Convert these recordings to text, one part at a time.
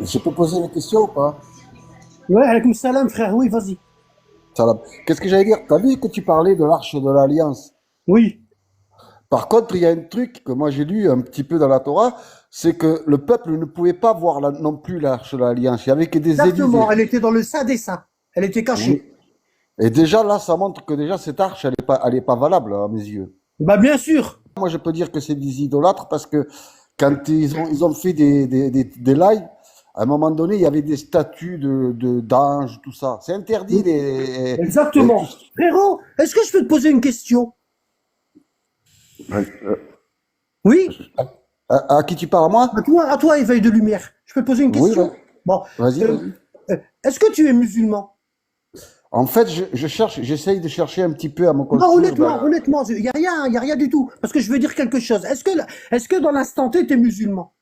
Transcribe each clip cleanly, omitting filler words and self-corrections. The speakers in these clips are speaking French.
Je peux poser une question ou pas? Ouais, alaykoum salam, frère, oui, vas-y. Salam. Qu'est-ce que j'allais dire? T'as vu que tu parlais de l'arche de l'Alliance? Oui, Par contre, il y a un truc que moi j'ai lu un petit peu dans la Torah, c'est que le peuple ne pouvait pas voir non plus l'arche de l'Alliance. Il y avait que des élus. exactement, elle était dans le Saint des Saints. Elle était Oui. cachée. Et déjà là, ça montre que déjà cette arche, elle est pas valable à mes yeux. Bah, bien sûr. Moi, je peux dire que c'est des idolâtres parce que quand ils ont fait des lives, à un moment donné, il y avait des statues d'anges, tout ça. C'est interdit tout Exactement. Frérot, est-ce que je peux te poser une question? Oui? à qui tu parles, moi? À toi, éveil de lumière. Je peux te poser une Oui, question? Bon, vas-y, euh, vas-y. est-ce que tu es musulman? En fait, j'essaye de chercher un petit peu à me Non, construire. honnêtement, il y a rien du tout. Parce que je veux dire quelque chose. Est-ce que dans l'instant T, tu es musulman?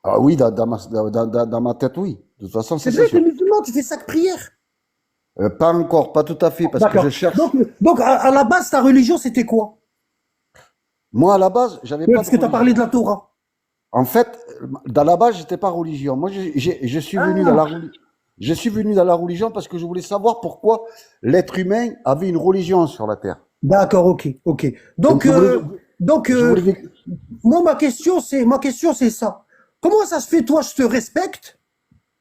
Ah oui, dans ma tête, oui. De toute façon, ça C'est c'est vrai, tu es sûr. musulman, tu fais cinq prières. Pas encore, pas tout à fait, parce que je D'accord. cherche. Donc à la base, ta religion, c'était quoi? Moi, à la base, j'avais Oui, pas de parce que tu as parlé religion. de la Torah. En fait, dans la base, j'étais pas religion. Moi, je suis venu dans Ah, la religion parce que je voulais savoir pourquoi l'être humain avait une religion sur la terre. d'accord, ok, ok. Donc, Donc, donc je voulais, moi, ma question, c'est ça. Comment ça se fait, toi, je te respecte,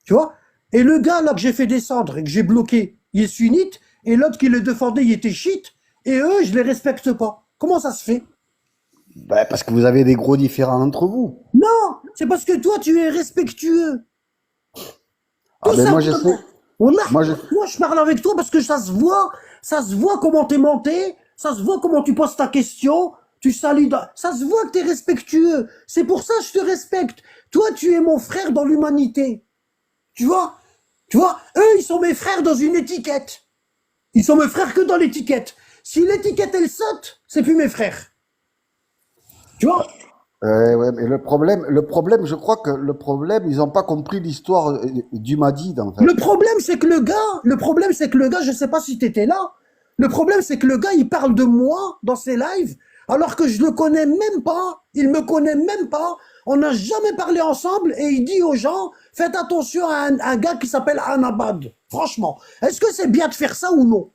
tu vois, et le gars là que j'ai fait descendre et que j'ai bloqué, il est sunnite, et l'autre qui le défendait, il était chiite, et eux, je les respecte pas. Comment ça se fait? ben, parce que vous avez des gros différends entre vous. Non, c'est parce que toi, tu es respectueux. Ah Tout ben, moi, je sais. simplement. Wallah, Moi, je, moi, je parle avec toi parce que ça se voit comment t'es monté, ça se voit comment tu poses ta question, tu salues, ça se voit que t'es respectueux. C'est pour ça que je te respecte. Toi, tu es mon frère dans l'humanité. Tu vois? Tu vois? Eux, ils sont mes frères dans une étiquette. Ils sont mes frères que dans l'étiquette. Si l'étiquette, elle saute, c'est plus mes frères. Tu vois? ouais, mais le problème, je crois que le problème, ils n'ont pas compris l'histoire du Madid, en fait. Le problème, c'est que le gars, je sais pas si t'étais là, le problème, c'est que le gars, il parle de moi dans ses lives, alors que je le connais même pas, il me connaît même pas, on n'a jamais parlé ensemble, et il dit aux gens, faites attention à un gars qui s'appelle Anabad. Franchement, est-ce que c'est bien de faire ça ou non?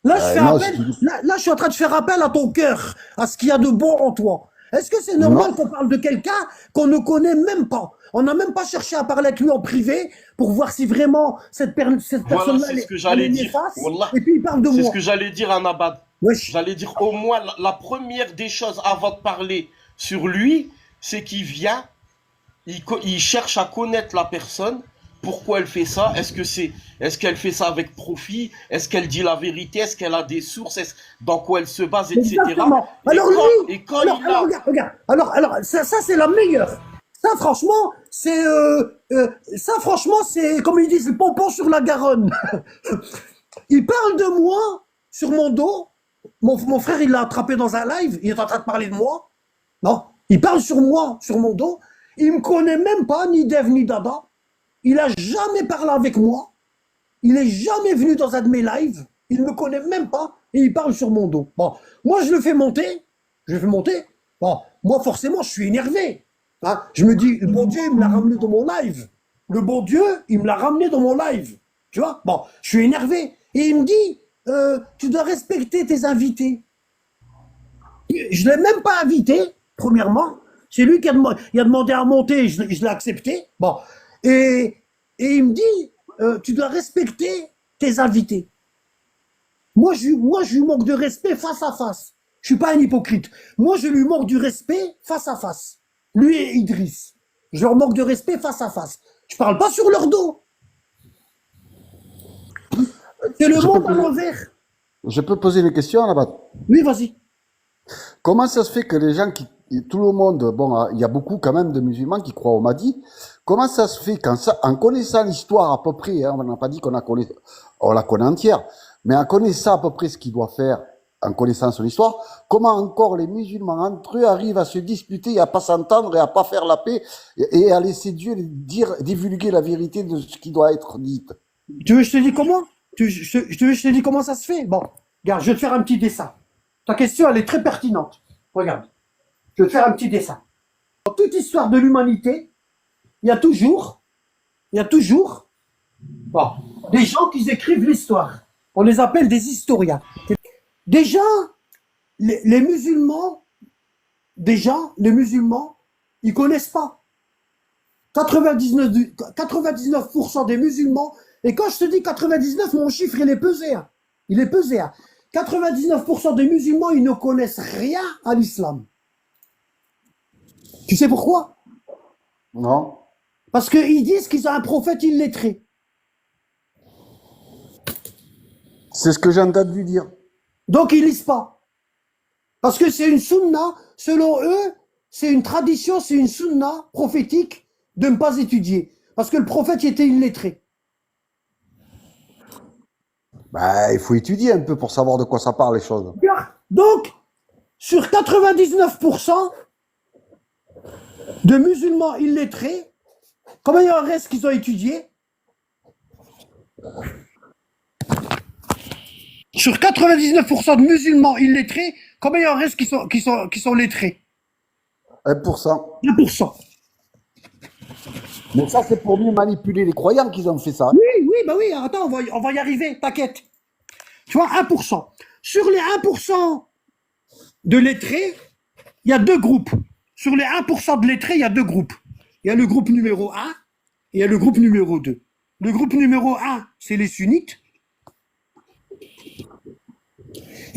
Là, je fais Non, appel, là, je suis en train de faire appel à ton cœur, à ce qu'il y a de bon en toi. Est-ce que c'est non. normal qu'on parle de quelqu'un qu'on ne connaît même pas? On n'a même pas cherché à parler avec lui en privé pour voir si vraiment cette Voilà, personne-là, c'est ce que elle j'allais est dire. néfaste. Wallah, Et puis il parle de c'est ce moi. que j'allais dire à Nabad. Wesh. J'allais dire au moins la première des choses avant de parler sur lui, c'est qu'il vient, il cherche à connaître la personne. Pourquoi elle fait ça? Est-ce qu'elle fait ça avec profit? Est-ce qu'elle dit la vérité? Est-ce qu'elle a des sources? Dans quoi elle se base, etc. Exactement. Alors lui, Et quand il a, regarde. Alors, ça c'est la meilleure. Ça, franchement, c'est, comme ils disent, le pompon sur la Garonne. Il parle de moi sur mon dos. Mon frère, il l'a attrapé dans un live. Il est en train de parler de moi. Non, il parle sur moi, sur mon dos. Il me connaît même pas, ni Dev, ni Dada. Il a jamais parlé avec moi. Il est jamais venu dans un de mes lives. Il me connaît même pas et il parle sur mon dos. Bon, moi je le fais monter. Je le fais monter. Bon, moi forcément je suis énervé. Hein, je me dis, le bon Dieu, il me l'a ramené dans mon live. Le bon Dieu, il me l'a ramené dans mon live. Tu vois? Bon, je suis énervé. Et il me dit, tu dois respecter tes invités. Je l'ai même pas invité, premièrement. C'est lui qui il a demandé à monter, je l'ai accepté. Bon. Et, et il me dit, tu dois respecter tes invités. Moi, je lui manque de respect face à face. Je suis pas un hypocrite. Moi, je lui manque du respect face à face. Lui et Idriss. Je leur manque de respect face à face. Je parle pas sur leur dos. C'est le Je peux monde à poser, l'envers. je peux poser une question là-bas. Oui, vas-y. Comment ça se fait que les gens tout le monde, bon, il y a beaucoup quand même de musulmans qui croient au Mahdi. Comment ça se fait en connaissant l'histoire à peu près, hein, on n'a pas dit on la connaît entière, mais en connaissant à peu près ce qu'il doit faire, en connaissant son histoire, comment encore les musulmans entre eux arrivent à se disputer et à pas s'entendre et à pas faire la paix et à laisser Dieu dire, divulguer la vérité de ce qui doit être dit. Tu veux que je te dise comment? Tu veux que je te dise comment ça se fait? Bon, regarde, je vais te faire un petit dessin. Ta question, elle est très pertinente. Regarde, je vais te faire un petit dessin. Dans toute histoire de l'humanité, il y a toujours, bon, des gens qui écrivent l'histoire. On les appelle des historiens. Déjà, les musulmans, ils connaissent pas. 99% des musulmans, et quand je te dis 99, mon chiffre, il est pesé. Hein. Il est pesé. Hein. 99% des musulmans, ils ne connaissent rien à l'islam. Tu sais pourquoi? Non. Parce qu'ils disent qu'ils ont un prophète illettré. C'est ce que j'ai entendu dire. Donc ils lisent pas. Parce que c'est une sunna, selon eux, c'est une tradition, c'est une sunna prophétique de ne pas étudier. Parce que le prophète il était illettré. Bah, il faut étudier un peu pour savoir de quoi ça parle, les choses. Donc, sur 99% de musulmans illettrés, combien il y en reste qu'ils ont étudié? Sur 99% de musulmans illettrés, combien il y en reste qui sont lettrés? 1%. 1%. Mais ça, c'est pour mieux manipuler les croyants qu'ils ont fait ça. Oui, attends, on va y arriver, t'inquiète. Tu vois, 1%. Sur les 1% de lettrés, il y a deux groupes. Sur les 1% de lettrés, il y a deux groupes. Il y a le groupe numéro 1 et il y a le groupe numéro 2. Le groupe numéro 1, c'est les sunnites.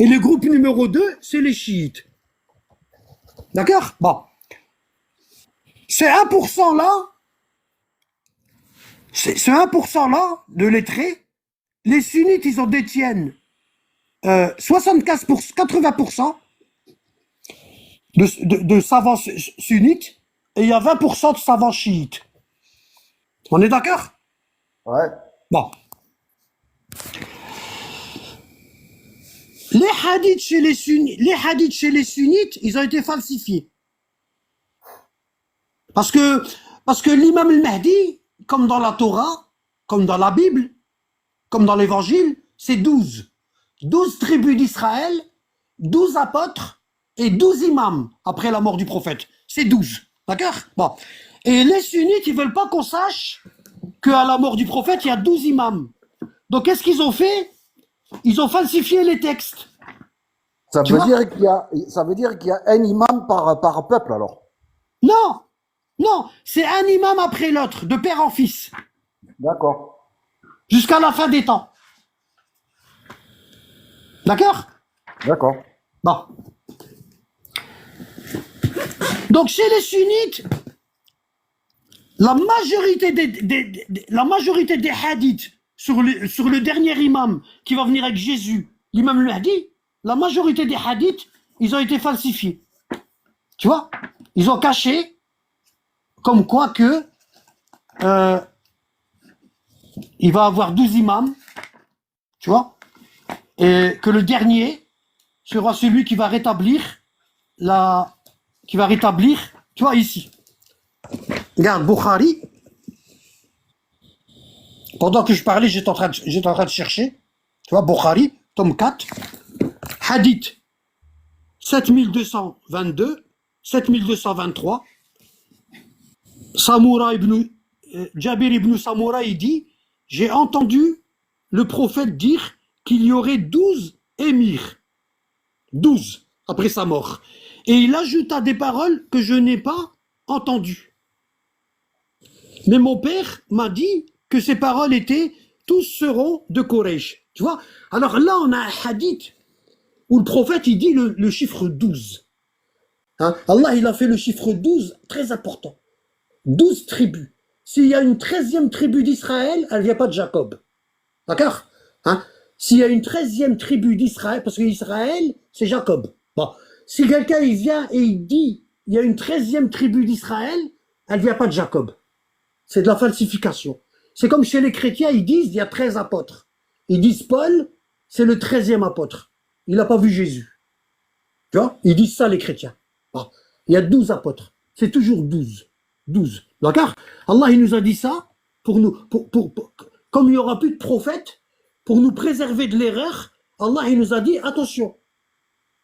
Et le groupe numéro 2, c'est les chiites. D'accord? Bon. Ces 1% là, ce 1% là de lettrés, les sunnites, ils en détiennent 80% de savants sunnites et il y a 20% de savants chiites. On est d'accord? Ouais. Bon. Les hadiths chez les sunnites, ils ont été falsifiés. Parce que l'imam al-Mahdi, comme dans la Torah, comme dans la Bible, comme dans l'Évangile, c'est 12. 12 tribus d'Israël, 12 apôtres et 12 imams après la mort du prophète. C'est 12. D'accord? Bon. Et les sunnites, ils veulent pas qu'on sache qu'à la mort du prophète, il y a 12 imams. Donc, qu'est-ce qu'ils ont fait? Ils ont falsifié les textes. Ça veut dire qu'il y a un imam par peuple, alors. Non, c'est un imam après l'autre, de père en fils. D'accord. Jusqu'à la fin des temps. D'accord? D'accord. Bon. Donc chez les sunnites, la majorité des hadiths sur le dernier imam qui va venir avec Jésus, l'imam al-Mahdi, la majorité des hadiths, ils ont été falsifiés. Tu vois? Ils ont caché comme quoi que il va avoir 12 imams, tu vois, et que le dernier sera celui qui va rétablir tu vois, ici. Regarde, Bukhari. Pendant que je parlais, j'étais en train de chercher. Tu vois, Bukhari, tome 4, hadith 7222, 7223. Jabir ibn Samura, il dit, j'ai entendu le prophète dire qu'il y aurait 12 émirs. 12 après sa mort. Et il ajouta des paroles que je n'ai pas entendues. Mais mon père m'a dit que ces paroles étaient tous seront de Quraysh. Tu vois? Alors là, on a un hadith où le prophète il dit le chiffre 12. Hein? Allah, il a fait le chiffre 12 très important. 12 tribus. S'il y a une 13e tribu d'Israël, elle ne vient pas de Jacob. D'accord? Hein? S'il y a une 13e tribu d'Israël, parce que Israël, c'est Jacob. Bon. Si quelqu'un il vient et il dit il y a une 13e tribu d'Israël, elle ne vient pas de Jacob. C'est de la falsification. C'est comme chez les chrétiens, ils disent il y a 13 apôtres. Ils disent Paul, c'est le 13e apôtre. Il n'a pas vu Jésus. Tu vois? Ils disent ça les chrétiens. Bon. Il y a 12 apôtres. C'est toujours 12. 12. D'accord? Allah, il nous a dit ça pour nous, comme il n'y aura plus de prophètes, pour nous préserver de l'erreur, Allah, il nous a dit, attention,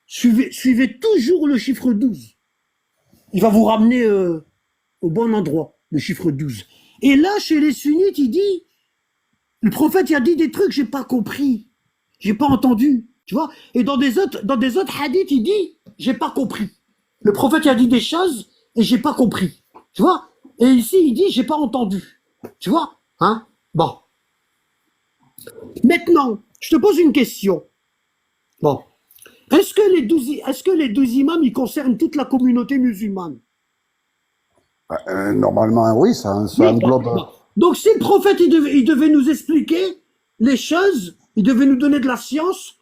suivez toujours le chiffre 12. Il va vous ramener au bon endroit. le chiffre 12. Et là, chez les sunnites, il dit, le prophète il a dit des trucs que j'ai pas compris, j'ai pas entendu, tu vois. Et dans des autres hadiths, il dit, j'ai pas compris. Le prophète il a dit des choses et j'ai pas compris, tu vois. Et ici, il dit, j'ai pas entendu, tu vois, hein. Bon. Maintenant, je te pose une question. Bon. Est-ce que les 12 imams, ils concernent toute la communauté musulmane? Normalement, oui, ça Oui, englobe. bon. Donc, si le prophète, il devait nous expliquer les choses, il devait nous donner de la science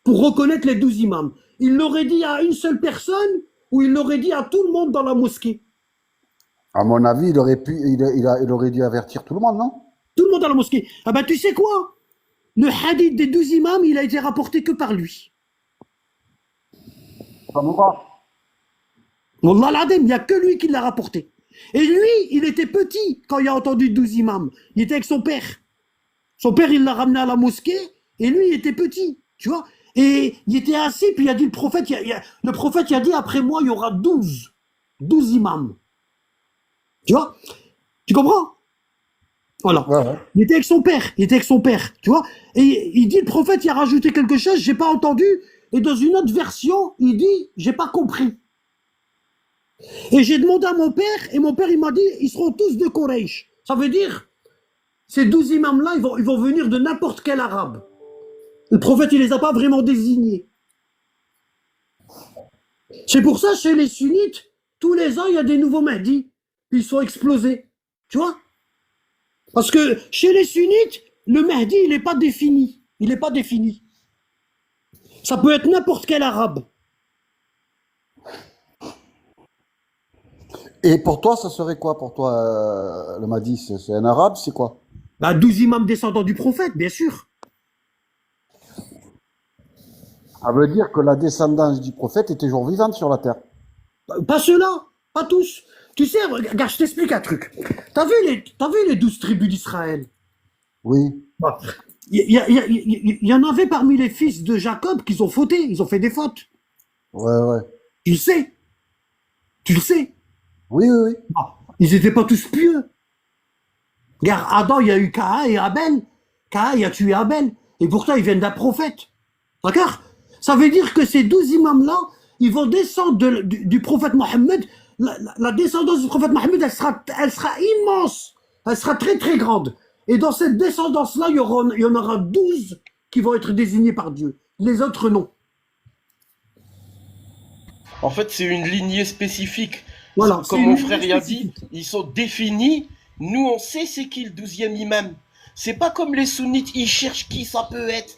pour reconnaître les 12 imams. Il l'aurait dit à une seule personne ou il l'aurait dit à tout le monde dans la mosquée? À mon avis, il aurait dû avertir tout le monde, non? Tout le monde dans la mosquée. Ah ben, tu sais quoi? Le hadith des 12 imams, il a été rapporté que par lui. Ça me va. Wallah l'adem, il n'y a que lui qui l'a rapporté. Et lui, il était petit quand il a entendu 12 imams. Il était avec son père. Son père, il l'a ramené à la mosquée, et lui, il était petit, tu vois. Et il était assis, puis il a dit, le prophète, le prophète, il a dit, après moi, il y aura 12 imams. Tu vois? Tu comprends? Voilà. Ouais, ouais. Il était avec son père, tu vois. Et il dit, le prophète, il a rajouté quelque chose, j'ai pas entendu. Et dans une autre version, il dit, j'ai pas compris. Et j'ai demandé à mon père, et mon père, il m'a dit, ils seront tous de Quraysh. Ça veut dire, ces 12 imams-là, ils vont venir de n'importe quel arabe. Le prophète, il les a pas vraiment désignés. C'est pour ça, chez les sunnites, tous les ans, il y a des nouveaux Mahdi. Ils sont explosés. Tu vois? Parce que chez les sunnites, le Mahdi, il n'est pas défini. Il n'est pas défini. Ça peut être n'importe quel arabe. Et pour toi, ça serait quoi pour toi, le Mahdi? C'est un arabe, c'est quoi? Bah, 12 imams descendants du prophète, bien sûr. Ça veut dire que la descendance du prophète est toujours vivante sur la terre. Pas ceux-là, pas tous. Tu sais, regarde, je t'explique un truc. T'as vu les 12 tribus d'Israël? Oui. Bon. Il y en avait parmi les fils de Jacob qui ont fauté, ils ont fait des fautes. Ouais, ouais. Tu le sais. Tu le sais. Oui, oui, oui. Bon. Ils n'étaient pas tous pieux. Regarde, Adam, il y a eu Caïn et Abel. Caïn, il a tué Abel. Et pourtant, ils viennent d'un prophète. D'accord? Ça veut dire que ces 12 imams-là, ils vont descendre du prophète Mohammed. La descendance du prophète Mohammed, elle sera immense. Elle sera très, très grande. Et dans cette descendance-là, il y en aura 12 qui vont être désignés par Dieu. Les autres, non. En fait, c'est une lignée spécifique. Voilà. Comme mon frère y a dit, ils sont définis. Nous, on sait c'est qui le 12e imam. C'est pas comme les sunnites, ils cherchent qui ça peut être.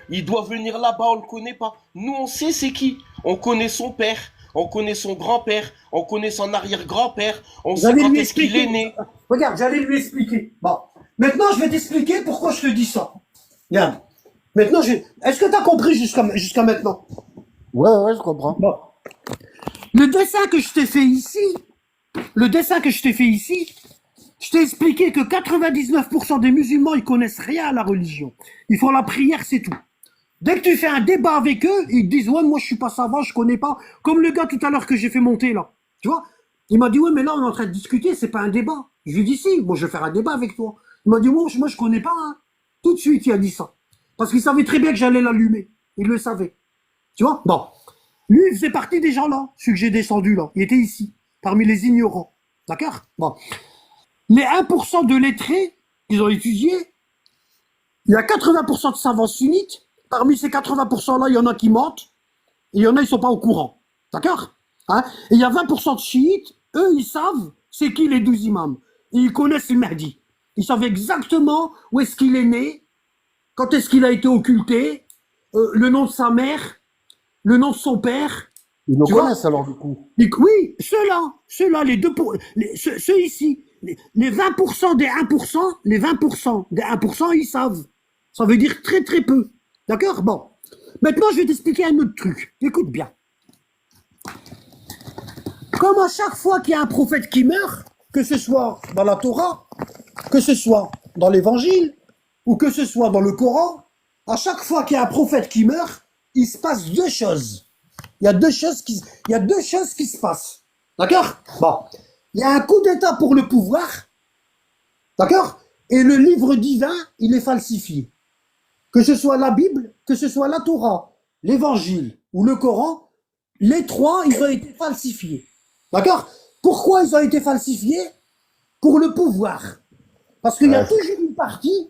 Il doit venir là-bas, on le connaît pas. Nous, on sait c'est qui. On connaît son père, on connaît son grand-père, on connaît son arrière-grand-père, on sait quand est-ce qu'il est né. Regarde, j'allais lui expliquer. Bon, maintenant, je vais t'expliquer pourquoi je te dis ça. Regarde. Maintenant, est-ce que tu as compris jusqu'à maintenant? Ouais, ouais, je comprends. Bon. Le dessin que je t'ai fait ici, je t'ai expliqué que 99% des musulmans, ils connaissent rien à la religion. Ils font la prière, c'est tout. Dès que tu fais un débat avec eux, ils te disent, ouais, moi, je suis pas savant, je connais pas. Comme le gars tout à l'heure que j'ai fait monter, là. Tu vois? Il m'a dit, ouais, mais là, on est en train de discuter, c'est pas un débat. Je lui ai dit, si, moi, je vais faire un débat avec toi. Il m'a dit, moi, je connais pas, hein. Tout de suite, il a dit ça. Parce qu'il savait très bien que j'allais l'allumer. Il le savait. Tu vois? Bon. Lui, il faisait partie des gens là, celui que j'ai descendu là. Il était ici, parmi les ignorants. D'accord? Bon. Les 1% de lettrés qu'ils ont étudié, il y a 80% de savants sunnites. Parmi ces 80% là, il y en a qui mentent. Et il y en a, ils sont pas au courant. D'accord? Hein? Et il y a 20% de chiites, eux, ils savent c'est qui les 12 imams. Et ils connaissent le Mahdi. Ils savent exactement où est-ce qu'il est né, quand est-ce qu'il a été occulté, le nom de sa mère, le nom de son père. Ils nous Tu vois? connaissent alors, du coup. Oui, ceux-là, ceux ici, les 20% des 1%, les 20% des 1%, ils savent. Ça veut dire très très peu. D'accord? Bon. Maintenant, je vais t'expliquer un autre truc. Écoute bien. Comme à chaque fois qu'il y a un prophète qui meurt, que ce soit dans la Torah, que ce soit dans l'Évangile, ou que ce soit dans le Coran, à chaque fois qu'il y a un prophète qui meurt, il se passe deux choses. Il y a deux choses qui se passent. D'accord? Bon. il y a un coup d'État pour le pouvoir, d'accord? Et le livre divin, il est falsifié. Que ce soit la Bible, que ce soit la Torah, l'Évangile ou le Coran, les trois, ils ont été falsifiés. D'accord? Pourquoi ils ont été falsifiés? Pour le pouvoir. Parce qu'il y a Ouais. toujours une partie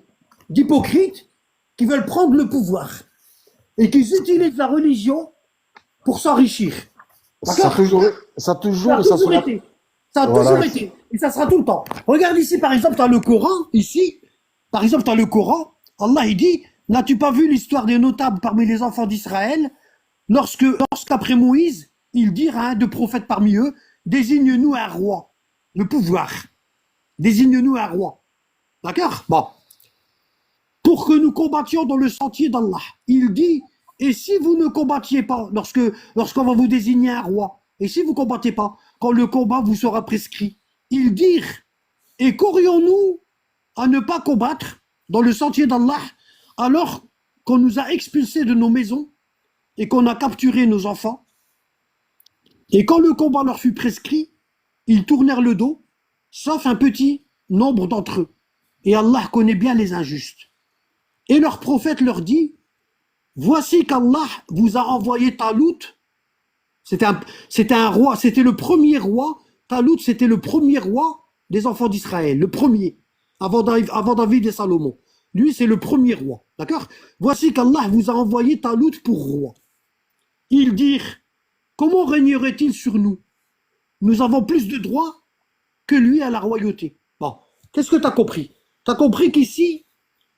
d'hypocrites qui veulent prendre le pouvoir et qui utilisent la religion pour s'enrichir. Ça a D'accord? toujours, Ça a et ça toujours sera. été. Ça a Voilà. toujours été. Et ça sera tout le temps. Regarde ici, par exemple, dans le Coran, ici, par exemple, dans le Coran, Allah, il dit, n'as-tu pas vu l'histoire des notables parmi les enfants d'Israël lorsqu'après Moïse, ils dirent à un de prophètes parmi eux, désigne-nous un roi, le pouvoir. Désigne-nous un roi. D'accord? Bon. Pour que nous combattions dans le sentier d'Allah. Il dit, et si vous ne combattiez pas, lorsqu'on va vous désigner un roi, et si vous ne combattez pas, quand le combat vous sera prescrit, ils dirent, et qu'aurions-nous à ne pas combattre dans le sentier d'Allah alors qu'on nous a expulsés de nos maisons et qu'on a capturé nos enfants? Et quand le combat leur fut prescrit, ils tournèrent le dos, sauf un petit nombre d'entre eux. Et Allah connaît bien les injustes. Et leur prophète leur dit, voici qu'Allah vous a envoyé Talout. C'était un roi, c'était le premier roi. Talout, c'était le premier roi des enfants d'Israël, le premier, avant David et Salomon. Lui, c'est le premier roi. D'accord? Voici qu'Allah vous a envoyé Talout pour roi. Ils dirent, comment régnerait-il sur nous? Nous avons plus de droits que lui à la royauté. Bon, qu'est-ce que tu as compris? Tu as compris qu'ici,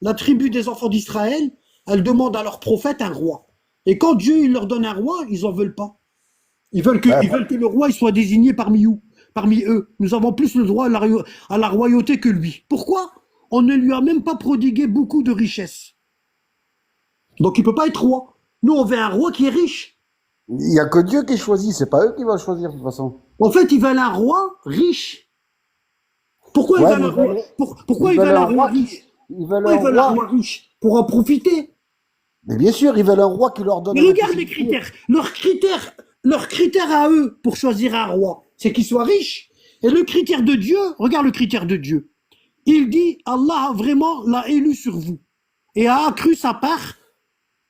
la tribu des enfants d'Israël, elle demande à leur prophète un roi. Et quand Dieu il leur donne un roi, ils n'en veulent pas. Ils veulent Ouais. que le roi il soit désigné parmi eux. Nous avons plus le droit à la royauté que lui. Pourquoi? On ne lui a même pas prodigué beaucoup de richesses. Donc il ne peut pas être roi. Nous, on veut un roi qui est riche. Il y a que Dieu qui choisit, c'est pas eux qui vont choisir de toute façon. En fait, ils veulent un roi riche. Pourquoi ils Ouais, veulent mais un roi, pourquoi ils ils veulent veulent un un roi roi riche? ils veulent Pourquoi un ils veulent un roi. roi riche? Pour en profiter. Mais bien sûr, ils veulent un roi qui leur donne Mais les regarde les possibilités. critères. Leurs critères à eux pour choisir un roi, c'est qu'il soit riche. Et le critère de Dieu, regarde le critère de Dieu. Il dit, Allah vraiment l'a élu sur vous et a accru sa part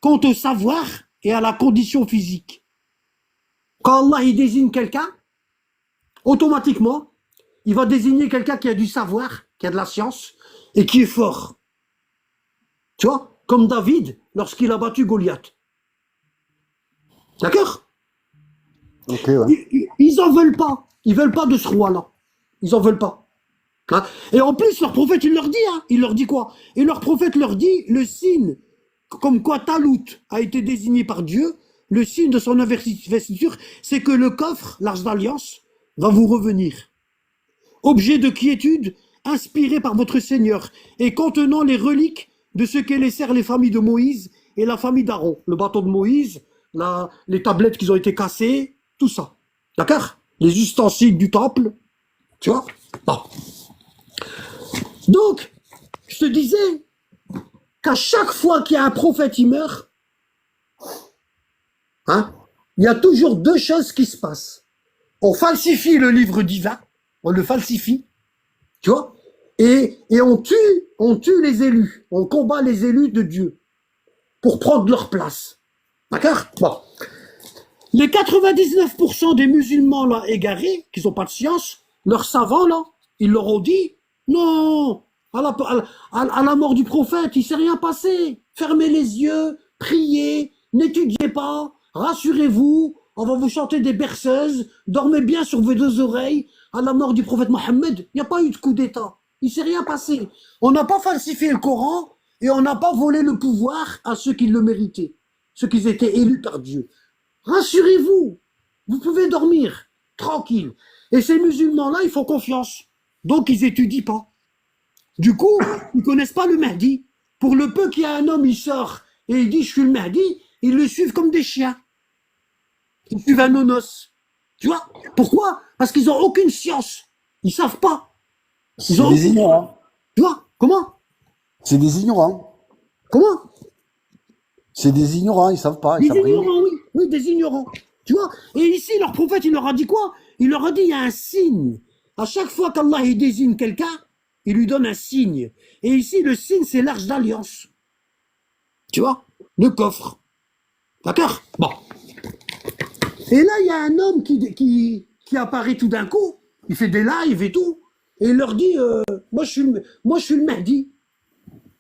quant au savoir et à la condition physique. Quand Allah il désigne quelqu'un, automatiquement, il va désigner quelqu'un qui a du savoir, qui a de la science et qui est fort. Tu vois, comme David lorsqu'il a battu Goliath. D'accord? Ok, ouais. Ils en veulent pas. Ils veulent pas de ce roi-là. Ils en veulent pas. Hein? Et en plus, leur prophète, il leur dit, hein, il leur dit quoi? Et leur prophète leur dit, le signe, comme quoi Talout a été désigné par Dieu, le signe de son investiture, c'est que le coffre, l'arche d'alliance, va vous revenir. Objet de quiétude, inspiré par votre Seigneur, et contenant les reliques de ce que laissèrent les familles de Moïse et la famille d'Aaron. Le bâton de Moïse, les tablettes qui ont été cassées, tout ça. D'accord? Les ustensiles du temple, tu vois? Bon. Donc, je te disais qu'à chaque fois qu'il y a un prophète, il meurt, hein, il y a toujours deux choses qui se passent. On falsifie le livre divin, on le falsifie, tu vois, et on tue les élus, on combat les élus de Dieu pour prendre leur place. D'accord? Bon. Les 99% des musulmans là égarés, qui n'ont pas de science, leurs savants là, ils leur ont dit non, à la mort du prophète, il ne s'est rien passé. Fermez les yeux, priez, n'étudiez pas, rassurez-vous, on va vous chanter des berceuses, dormez bien sur vos deux oreilles. À la mort du prophète Mohammed, il n'y a pas eu de coup d'État. Il ne s'est rien passé. On n'a pas falsifié le Coran et on n'a pas volé le pouvoir à ceux qui le méritaient, ceux qui étaient élus par Dieu. Rassurez-vous, vous pouvez dormir, tranquille. Et ces musulmans-là, ils font confiance. Donc, ils étudient pas. Du coup, ils connaissent pas le Mahdi. Pour le peu qu'il y a un homme, il sort et il dit « je suis le Mahdi », ils le suivent comme des chiens. Ils suivent un nonos. Tu vois? Pourquoi? Parce qu'ils n'ont aucune science. Ils savent pas. C'est Ils ont des ignorants. Tu vois? Comment? C'est des ignorants. Comment? C'est des ignorants, ils savent pas, ils Des savent rien. ignorants, oui. Oui, des ignorants. Tu vois? Et ici, leur prophète, il leur a dit quoi? Il leur a dit, il y a un signe. à chaque fois qu'Allah il désigne quelqu'un, il lui donne un signe. Et ici, le signe, c'est l'arche d'alliance. Tu vois? Le coffre. D'accord? Bon. Et là, il y a un homme qui apparaît tout d'un coup. Il fait des lives et tout. Et il leur dit, moi, je suis le Mahdi.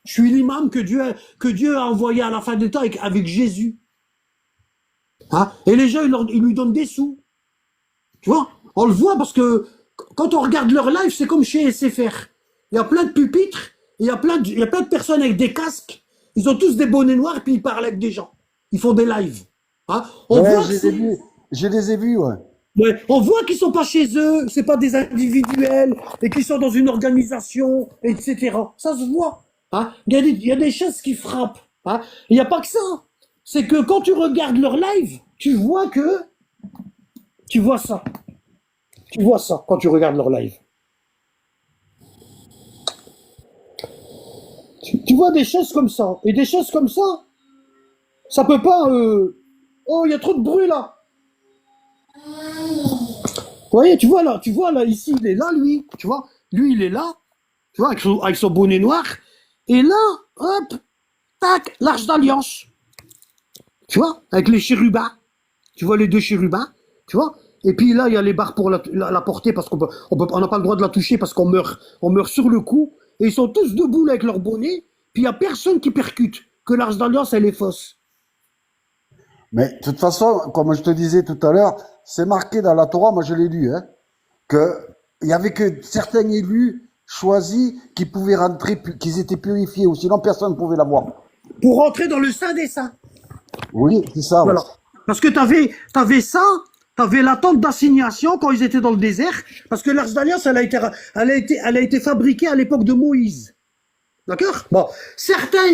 Je suis l'imam que Dieu a envoyé à la fin des temps avec Jésus. Hein? Et les gens, ils lui donnent des sous. Tu vois? On le voit parce que quand on regarde leur live, c'est comme chez SFR. Il y a plein de pupitres, il y a plein de personnes avec des casques. Ils ont tous des bonnets noirs et puis ils parlent avec des gens. Ils font des lives. Hein? On Ouais, voit que c'est... je les ai vus, ouais. Ouais, on voit qu'ils sont pas chez eux, c'est pas des individuels, et qu'ils sont dans une organisation, etc. Ça se voit. Hein. Il y a des choses qui frappent. Hein. Il n'y a pas que ça. C'est que quand tu regardes leur live, tu vois ça. Tu vois ça quand tu regardes leur live. Tu vois des choses comme ça. Et des choses comme ça peut pas... Oh, il y a trop de bruit là. Vous voyez, tu vois là, ici, il est là, lui. Tu vois, lui, il est là. Tu vois, avec son bonnet noir. Et là, hop, tac, l'arche d'alliance. Tu vois, avec les chérubins. Tu vois les deux chérubins. Tu vois. Et puis là, il y a les barres pour la porter parce qu'on n'a pas le droit de la toucher parce qu'on meurt sur le coup. Et ils sont tous debout là avec leur bonnet. Puis il n'y a personne qui percute que l'arche d'alliance, elle est fausse. Mais de toute façon, comme je te disais tout à l'heure, c'est marqué dans la Torah, moi je l'ai lu, hein, que il y avait que certains élus choisis qui pouvaient rentrer, qu'ils étaient purifiés, ou sinon personne ne pouvait l'avoir. Pour rentrer dans le sein des saints. Oui, c'est ça. Ouais. Voilà. Parce que t'avais ça, t'avais la tente d'assignation quand ils étaient dans le désert, parce que l'arche d'alliance, elle a été fabriquée à l'époque de Moïse. D'accord? Bon. Certains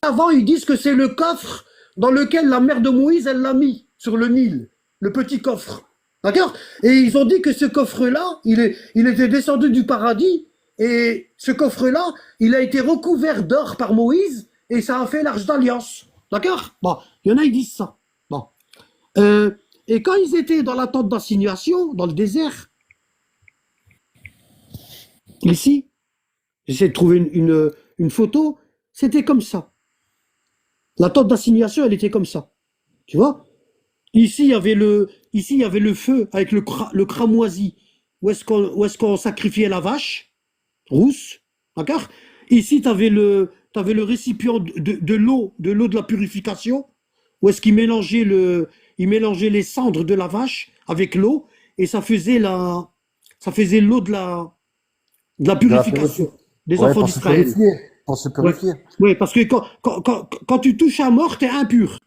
savants, ils disent que c'est le coffre dans lequel la mère de Moïse, elle l'a mis sur le Nil. Le petit coffre. D'accord? Et ils ont dit que ce coffre-là, il était descendu du paradis, et ce coffre-là, il a été recouvert d'or par Moïse, et ça a fait l'arche d'alliance. D'accord? Bon, il y en a, ils disent ça. Bon. Et quand ils étaient dans la tente d'assignation, dans le désert, ici, j'essaie de trouver une photo, c'était comme ça. La tente d'assignation, elle était comme ça. Tu vois? Ici, il y avait le feu avec le cramoisi, où est-ce qu'on sacrifiait la vache rousse. D'accord? Ici, t'avais le récipient de l'eau de la purification, où est-ce il mélangeait les cendres de la vache avec l'eau, et ça faisait l'eau de la purification des Ouais, enfants d'Israël. pour se Ouais. purifier. Oui, parce que quand tu touches à mort, t'es impur.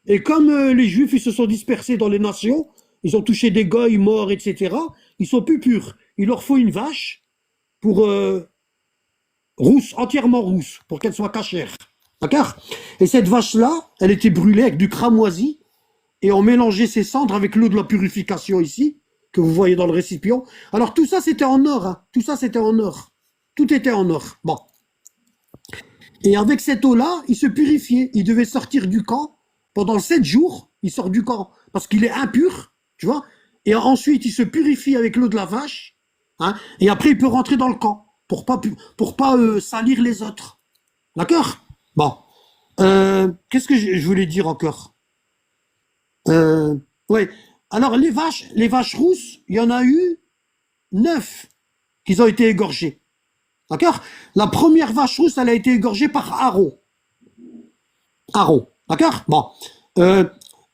Et comme les Juifs ils se sont dispersés dans les nations, ils ont touché des goïs morts, etc., ils sont plus purs. Il leur faut une vache pour rousse, entièrement rousse, pour qu'elle soit cachère. D'accord? Et cette vache-là, elle était brûlée avec du cramoisi, et on mélangeait ses cendres avec l'eau de la purification ici, que vous voyez dans le récipient. Alors tout ça, c'était en or. Hein. Tout ça, c'était en or. Tout était en or. Bon. Et avec cette eau-là, il se purifiait. Il devait sortir du camp. Pendant 7 jours, il sort du camp parce qu'il est impur, tu vois. Et ensuite, il se purifie avec l'eau de la vache. Hein, et après, il peut rentrer dans le camp pour pas salir les autres. D'accord? Bon. Qu'est-ce que je voulais dire encore? Ouais. Alors, les vaches rousses, il y en a eu 9 qui ont été égorgées. D'accord? La première vache rousse, elle a été égorgée par Aaron. Aaron. D'accord? Bon.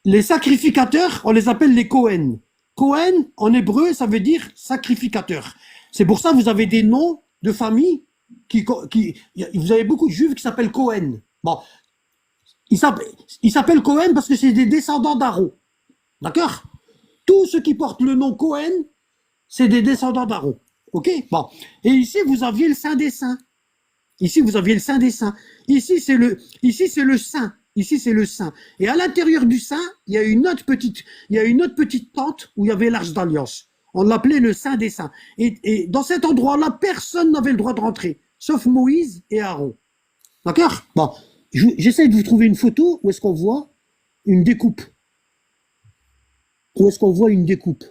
Les sacrificateurs, on les appelle les Cohen. Cohen, en hébreu, ça veut dire sacrificateur. C'est pour ça que vous avez des noms de famille vous avez beaucoup de juifs qui s'appellent Cohen. Bon. Ils s'appellent Cohen parce que c'est des descendants d'Aaron. D'accord? Tous ceux qui portent le nom Cohen, c'est des descendants d'Aaron. Ok? Bon. Et ici, vous aviez le Saint des Saints. Ici, vous aviez le Saint des Saints. Ici, c'est le Saint. Ici, c'est le Saint. Et à l'intérieur du Saint, il y a une autre petite tente où il y avait l'Arche d'Alliance. On l'appelait le Saint des Saints. Et dans cet endroit-là, personne n'avait le droit de rentrer, sauf Moïse et Aaron. D'accord? Bon. J'essaie de vous trouver une photo où est-ce qu'on voit une découpe. Où est-ce qu'on voit une découpe?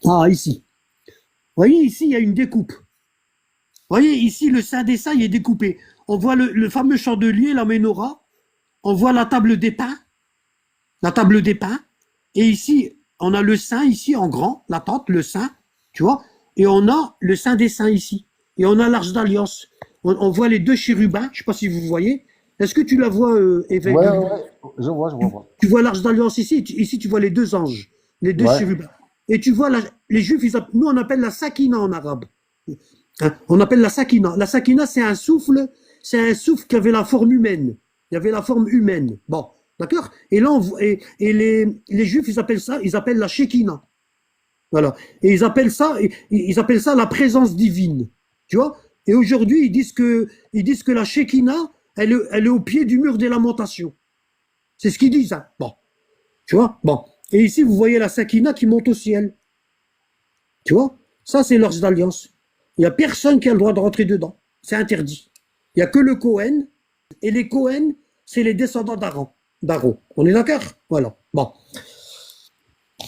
Ah, ici. Vous voyez, ici, il y a une découpe. Vous voyez, ici, le Saint des Saints, il est découpé. On voit le fameux chandelier, la menorah. On voit la table des pains. La table des pains. Et ici, on a le Saint, ici, en grand. La tente, le Saint. Tu vois? Et on a le Saint des Saints, ici. Et on a l'Arche d'Alliance. On voit les deux chérubins. Je ne sais pas si vous voyez. Est-ce que tu la vois, évêque Ouais, de ouais, Lyon? ouais. Je vois. Tu vois l'Arche d'Alliance ici. Ici, tu vois les deux anges. Les deux Ouais. chérubins. Et tu vois, les Juifs, nous, on appelle la Sakina en arabe. Hein, on appelle la sakina. La sakina, c'est un souffle qui avait la forme humaine. Il y avait la forme humaine. Bon, d'accord. Et là, les Juifs, ils appellent la Shekinah. Voilà. Et ils appellent ça la présence divine. Tu vois. Et aujourd'hui, ils disent que la Shekinah, elle est au pied du mur des lamentations. C'est ce qu'ils disent. Hein. Bon, tu vois. Bon. Et ici, vous voyez la Sakina qui monte au ciel. Tu vois. Ça, c'est l'Arche d'Alliance. Il n'y a personne qui a le droit de rentrer dedans. C'est interdit. Il n'y a que le Cohen. Et les Cohen, c'est les descendants d'Aaron. On est d'accord? Voilà. Bon.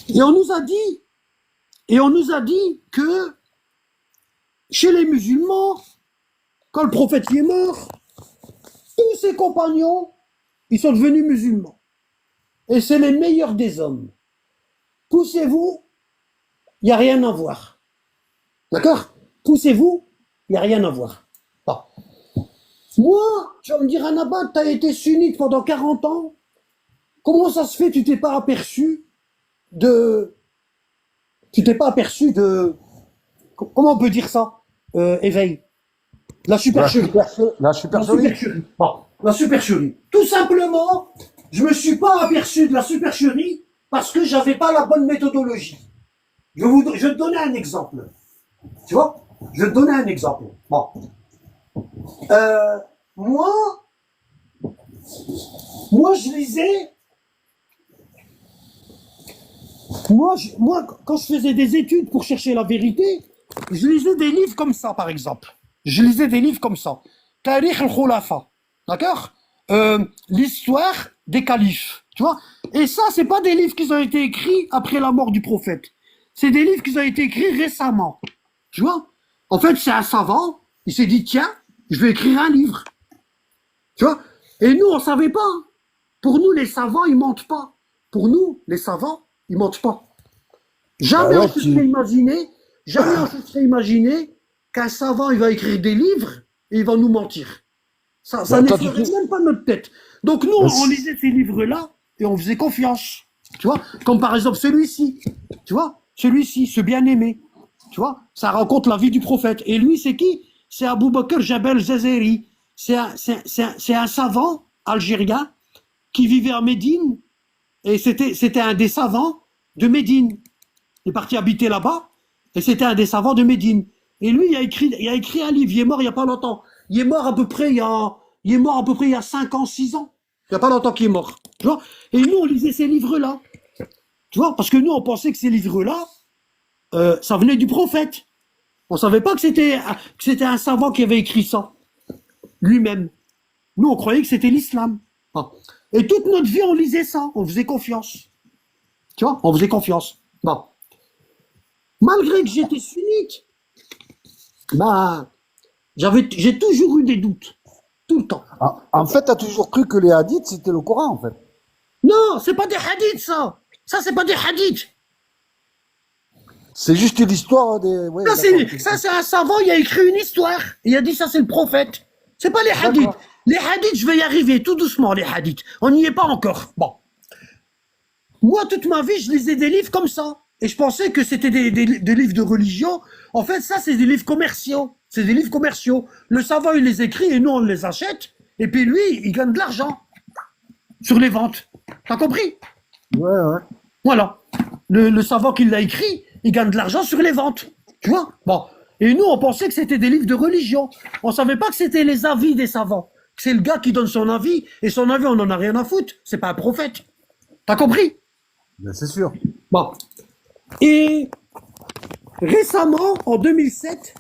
Et on nous a dit que chez les musulmans, quand le prophète y est mort, tous ses compagnons, ils sont devenus musulmans. Et c'est les meilleurs des hommes. Poussez-vous, il n'y a rien à voir. D'accord? Poussez-vous, il n'y a rien à voir. Bon. Moi, tu vas me dire, Anabat, tu as été sunnite pendant 40 ans. Comment ça se fait que tu t'es pas aperçu de... Tu t'es pas aperçu de... Comment on peut dire ça, éveil? La supercherie. La La supercherie. supercherie. Bon, la supercherie. Tout simplement, je me suis pas aperçu de la supercherie parce que j'avais pas la bonne méthodologie. Je vais te donner un exemple. Tu vois? Je vais te donner un exemple. Bon. Moi, je lisais. Moi, quand je faisais des études pour chercher la vérité, je lisais des livres comme ça, par exemple. Je lisais des livres comme ça. Tariq al-Khulafa. D'accord? L'histoire des califes. Tu vois? Et ça, c'est pas des livres qui ont été écrits après la mort du prophète. C'est des livres qui ont été écrits récemment. Tu vois? En fait, c'est un savant. Il s'est dit, tiens, je vais écrire un livre. Tu vois? Et nous, on savait pas. Pour nous, les savants, ils mentent pas. Pour nous, les savants, ils mentent pas. Jamais on Ouais, se serait imaginé qu'un savant, il va écrire des livres et il va nous mentir. Ça Bah, toi, tu n'effleurait sais. même pas notre tête. Donc nous, on lisait ces livres-là et on faisait confiance. Tu vois? Comme par exemple celui-ci. Tu vois? Celui-ci, ce bien-aimé. Tu vois? Ça raconte la vie du prophète. Et lui, c'est qui? C'est Abou Bakr Jabal Zazeri. C'est un savant algérien qui vivait à Médine. Et c'était un des savants de Médine. Il est parti habiter là-bas. Et c'était un des savants de Médine. Et lui, il a écrit un livre. Il est mort il n'y a pas longtemps. Il est mort à peu près il y a 5 ans, 6 ans. Il n'y a pas longtemps qu'il est mort. Tu vois? Et nous, on lisait ces livres-là. Tu vois? Parce que nous, on pensait que ces livres-là, ça venait du prophète. On savait pas que c'était un savant qui avait écrit ça. Lui-même. Nous, on croyait que c'était l'islam. Ah. Et toute notre vie, on lisait ça. On faisait confiance. Tu vois? On faisait confiance. Bon. Malgré que j'étais sunnite, bah, j'ai toujours eu des doutes. Tout le temps. En fait, tu as toujours cru que les hadiths, c'était le Coran, en fait. Non, c'est pas des hadiths, ça. Ça, c'est pas des hadiths. C'est juste l'histoire des. Ouais, d'accord. Ça, c'est un savant, il a écrit une histoire. Il a dit ça, c'est le prophète. C'est pas les hadiths. D'accord. Les hadiths, je vais y arriver tout doucement, les hadiths. On n'y est pas encore. Bon. Moi, toute ma vie, je lisais des livres comme ça. Et je pensais que c'était des livres de religion. En fait, ça, c'est des livres commerciaux. C'est des livres commerciaux. Le savant, il les écrit et nous, on les achète. Et puis lui, il gagne de l'argent sur les ventes. T'as compris? Ouais. Voilà. Le savant qui l'a écrit, il gagne de l'argent sur les ventes. Tu vois? Bon. Et nous, on pensait que c'était des livres de religion. On savait pas que c'était les avis des savants. Que c'est le gars qui donne son avis. Et son avis, on en a rien à foutre. C'est pas un prophète. T'as compris? Ben, c'est sûr. Bon. Et récemment, en 2007,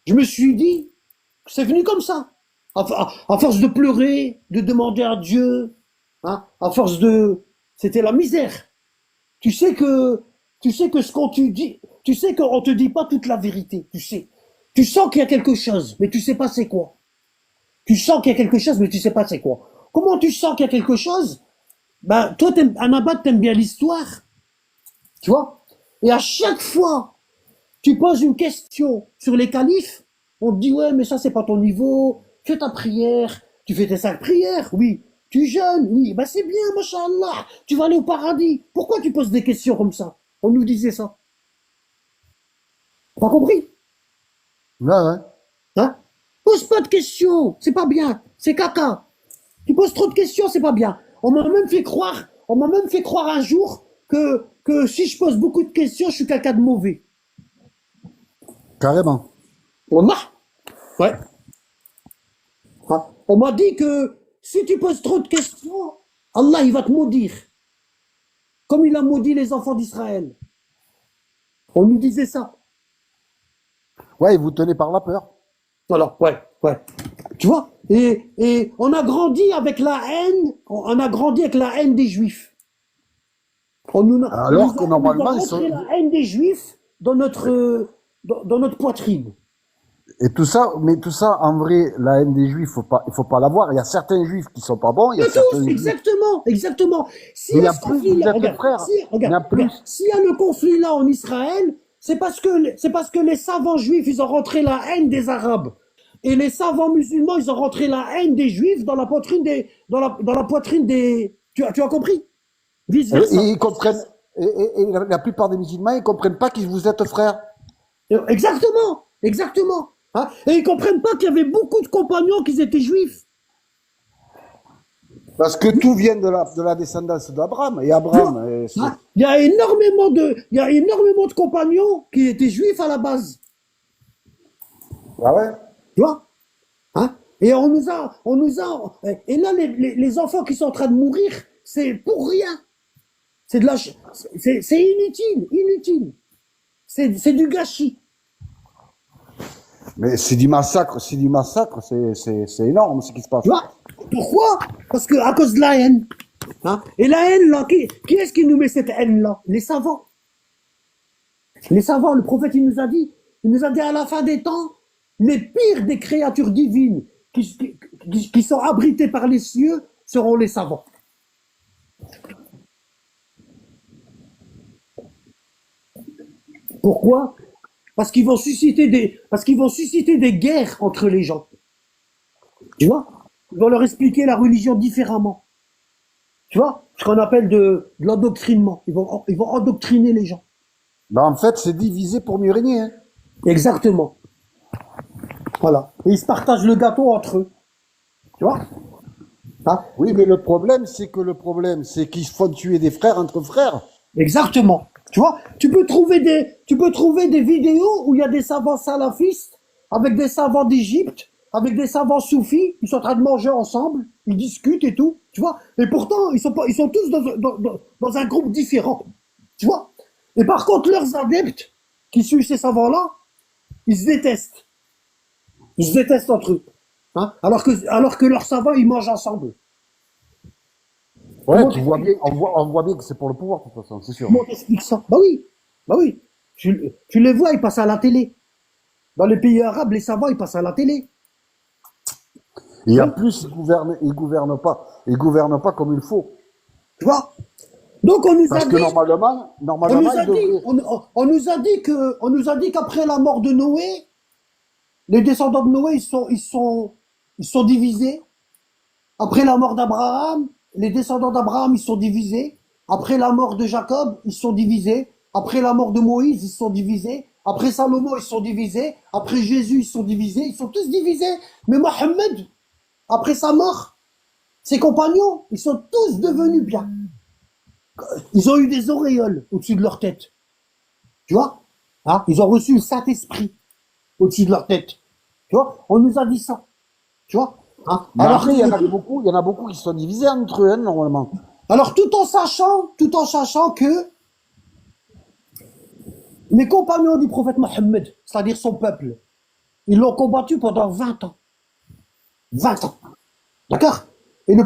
je me suis dit, c'est venu comme ça. À force de pleurer, de demander à Dieu, hein, à force de... C'était la misère. tu sais que, tu sais que ce qu'on te dit, tu sais qu'on te dit pas toute la vérité, tu sais. Tu sens qu'il y a quelque chose, mais tu sais pas c'est quoi. Tu sens qu'il y a quelque chose, mais tu sais pas c'est quoi. Comment tu sens qu'il y a quelque chose? Ben, toi, Anabat, t'aimes bien l'histoire, tu vois? Et à chaque fois, tu poses une question sur les califes, on te dit, ouais, mais ça, c'est pas ton niveau, fais ta prière, tu fais tes 5 prières, oui. Tu jeûnes, oui, ben c'est bien, machallah, tu vas aller au paradis. Pourquoi tu poses des questions comme ça? On nous disait ça. Pas compris? Ouais, ouais. Hein? Pose pas de questions, c'est pas bien, c'est caca. Tu poses trop de questions, c'est pas bien. On m'a même fait croire un jour que si je pose beaucoup de questions, je suis quelqu'un de mauvais. Carrément. Wallah. Ouais. Hein? On m'a dit que si tu poses trop de questions, Allah il va te maudire. Comme il a maudit les enfants d'Israël. On nous disait ça. Ouais, et vous tenez par la peur. Alors, ouais, ouais. Tu vois? Et on a grandi avec la haine, on a grandi avec la haine des Juifs. Alors que on nous a normalement, ils rentré sont... la haine des Juifs dans notre poitrine. Et tout ça, mais tout ça, en vrai, la haine des Juifs, il faut pas l'avoir. Il y a certains Juifs qui sont pas bons, il y a De certains tous, Juifs... exactement, exactement. Mais il y a ce plus, vous conflit-là, êtes frères. Il y a plus. regarde, s'il y a le conflit là en Israël, c'est parce que les savants juifs, ils ont rentré la haine des Arabes. Et les savants musulmans, ils ont rentré la haine des Juifs dans la poitrine dans la poitrine des, tu as compris? Vice Et versa. ils comprennent, et la plupart des musulmans, ils comprennent pas que vous êtes frères. Exactement, exactement. Hein? Et ils comprennent pas qu'il y avait beaucoup de compagnons qui étaient juifs. Parce que tout vient de la descendance d'Abraham. Et Abraham, Hein? Il y a énormément de compagnons qui étaient juifs à la base. ah ouais. Tu vois? Hein? Et et là, les enfants qui sont en train de mourir, c'est pour rien. C'est de la, c'est inutile, inutile. C'est du gâchis. Mais c'est du massacre, c'est énorme ce qui se passe. Tu vois? Pourquoi? Parce que, à cause de la haine. Hein? Et la haine, là, qui est-ce qui nous met cette haine-là? Les savants. Les savants, le prophète, il nous a dit à la fin des temps, les pires des créatures divines qui sont abritées par les cieux seront les savants. Pourquoi? Parce qu'ils vont susciter des guerres entre les gens. Tu vois? Ils vont leur expliquer la religion différemment. Tu vois? Ce qu'on appelle de l'endoctrinement. Ils vont endoctriner les gens. Ben, en fait, c'est divisé pour mieux régner. Hein. Exactement. Voilà. Et ils se partagent le gâteau entre eux. Tu vois? Hein? Oui, mais le problème, c'est qu'ils font tuer des frères entre frères. Exactement. Tu vois? Tu peux trouver des vidéos où il y a des savants salafistes avec des savants d'Égypte, avec des savants soufis, ils sont en train de manger ensemble, ils discutent et tout, tu vois? Et pourtant, ils sont tous dans un groupe différent. Tu vois? Et par contre, leurs adeptes qui suivent ces savants-là, ils se détestent. Ils se détestent entre eux. Hein? Alors que leurs savants, ils mangent ensemble. Ouais, Comment tu vois bien, on voit bien que c'est pour le pouvoir, de toute façon, c'est sûr. comment t'expliques ça? Bah oui, bah oui. Tu les vois, ils passent à la télé. Dans les pays arabes, les savants, ils passent à la télé. Et en Oui, plus, ils gouvernent pas comme il faut. tu vois? Donc on nous a Parce que dit, normalement, ils devraient. on nous a dit qu'après la mort de Noé, les descendants de Noé, ils sont divisés. Après la mort d'Abraham, les descendants d'Abraham, ils sont divisés. Après la mort de Jacob, ils sont divisés. Après la mort de Moïse, ils sont divisés. Après Salomon, ils sont divisés. Après Jésus, ils sont divisés. Ils sont tous divisés. Mais Mohammed, après sa mort, ses compagnons, ils sont tous devenus bien. Ils ont eu des auréoles au-dessus de leur tête. Tu vois? Hein? Ils ont reçu le Saint-Esprit au-dessus de leur tête. Tu vois? On nous a dit ça. Tu vois? Hein? Mais après, il y en a beaucoup qui sont divisés entre eux, hein, normalement. Alors tout en sachant que les compagnons du prophète Mohammed, c'est-à-dire son peuple, ils l'ont combattu pendant 20 ans. 20 ans. D'accord? Et le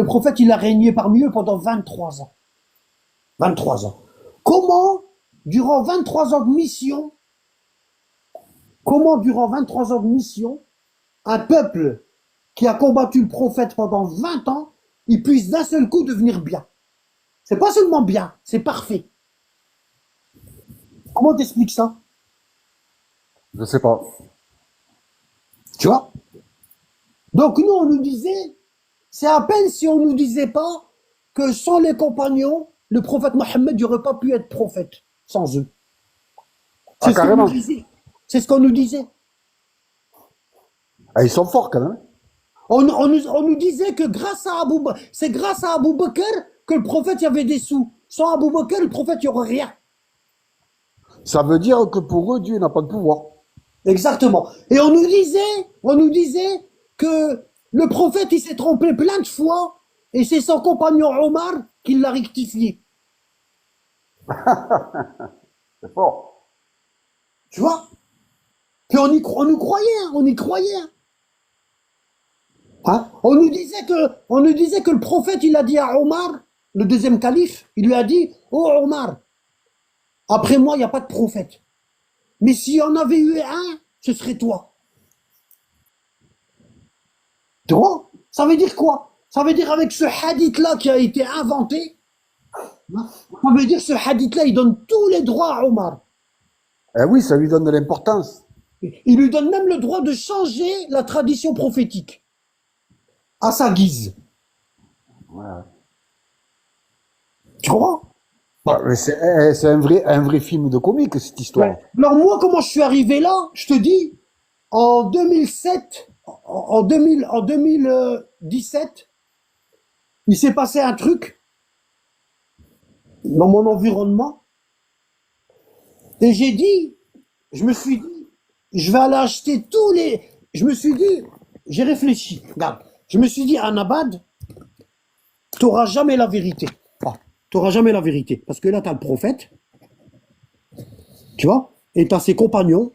prophète, il a régné parmi eux pendant 23 ans. 23 ans. Comment, durant 23 ans de mission, comment, durant 23 ans de mission, un peuple qui a combattu le prophète pendant 20 ans, il puisse d'un seul coup devenir bien. C'est pas seulement bien, c'est parfait. Comment t'expliques ça? Je sais pas. Tu vois? Donc nous, on nous disait, c'est à peine si on nous disait pas que sans les compagnons, le prophète Mohammed n'aurait pas pu être prophète sans eux. Ah, C'est ce qu'on nous carrément. disait. C'est ce qu'on nous disait. Ah, ils sont forts quand même. On nous disait que c'est grâce à Abu Bakr que le prophète y avait des sous. Sans Abu Bakr, le prophète, il n'y aurait rien. Ça veut dire que pour eux, Dieu n'a pas de pouvoir. Exactement. Et on nous disait que le prophète, il s'est trompé plein de fois et c'est son compagnon Omar qui l'a rectifié. C'est fort. Tu vois? Puis on nous croyait, hein, on y croyait. Hein. On nous disait que le prophète, il a dit à Omar, le deuxième calife, il lui a dit, oh Omar, après moi, il n'y a pas de prophète. Mais s'il y en avait eu un, ce serait toi. Tu vois? Ça veut dire quoi? Ça veut dire avec ce hadith-là qui a été inventé, hein, ça veut dire que ce hadith-là, il donne tous les droits à Omar. Eh oui, ça lui donne de l'importance. Il lui donne même le droit de changer la tradition prophétique à sa guise. Ouais. Tu comprends? Ah, mais c'est un vrai film de comique, cette histoire. Ouais. Alors moi, comment je suis arrivé là? Je te dis, en 2007, en 2017, il s'est passé un truc dans mon environnement et je me suis dit, je vais aller acheter je me suis dit, j'ai réfléchi, regarde, je me suis dit, Anabad, t'auras jamais la vérité. Ah, t'auras jamais la vérité. Parce que là, t'as le prophète, tu vois, et t'as ses compagnons,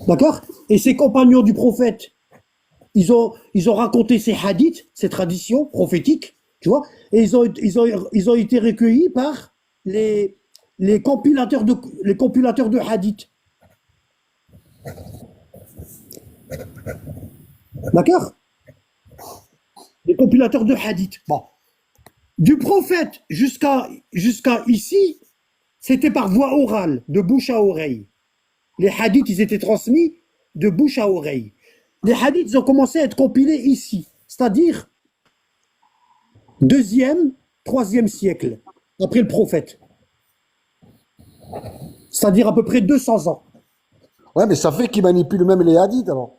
d'accord? Et ces compagnons du prophète, ils ont raconté ces hadiths, ces traditions prophétiques, tu vois, et ils ont été recueillis par les compilateurs de hadiths. D'accord? Les compilateurs de hadiths. Bon. Du prophète jusqu'à ici, c'était par voie orale, de bouche à oreille. Les hadiths, ils étaient transmis de bouche à oreille. Les hadiths, ils ont commencé à être compilés ici, c'est-à-dire 2e, 3e siècle, après le prophète. C'est-à-dire à peu près 200 ans. Ouais, mais ça fait qu'ils manipulent même les hadiths, alors.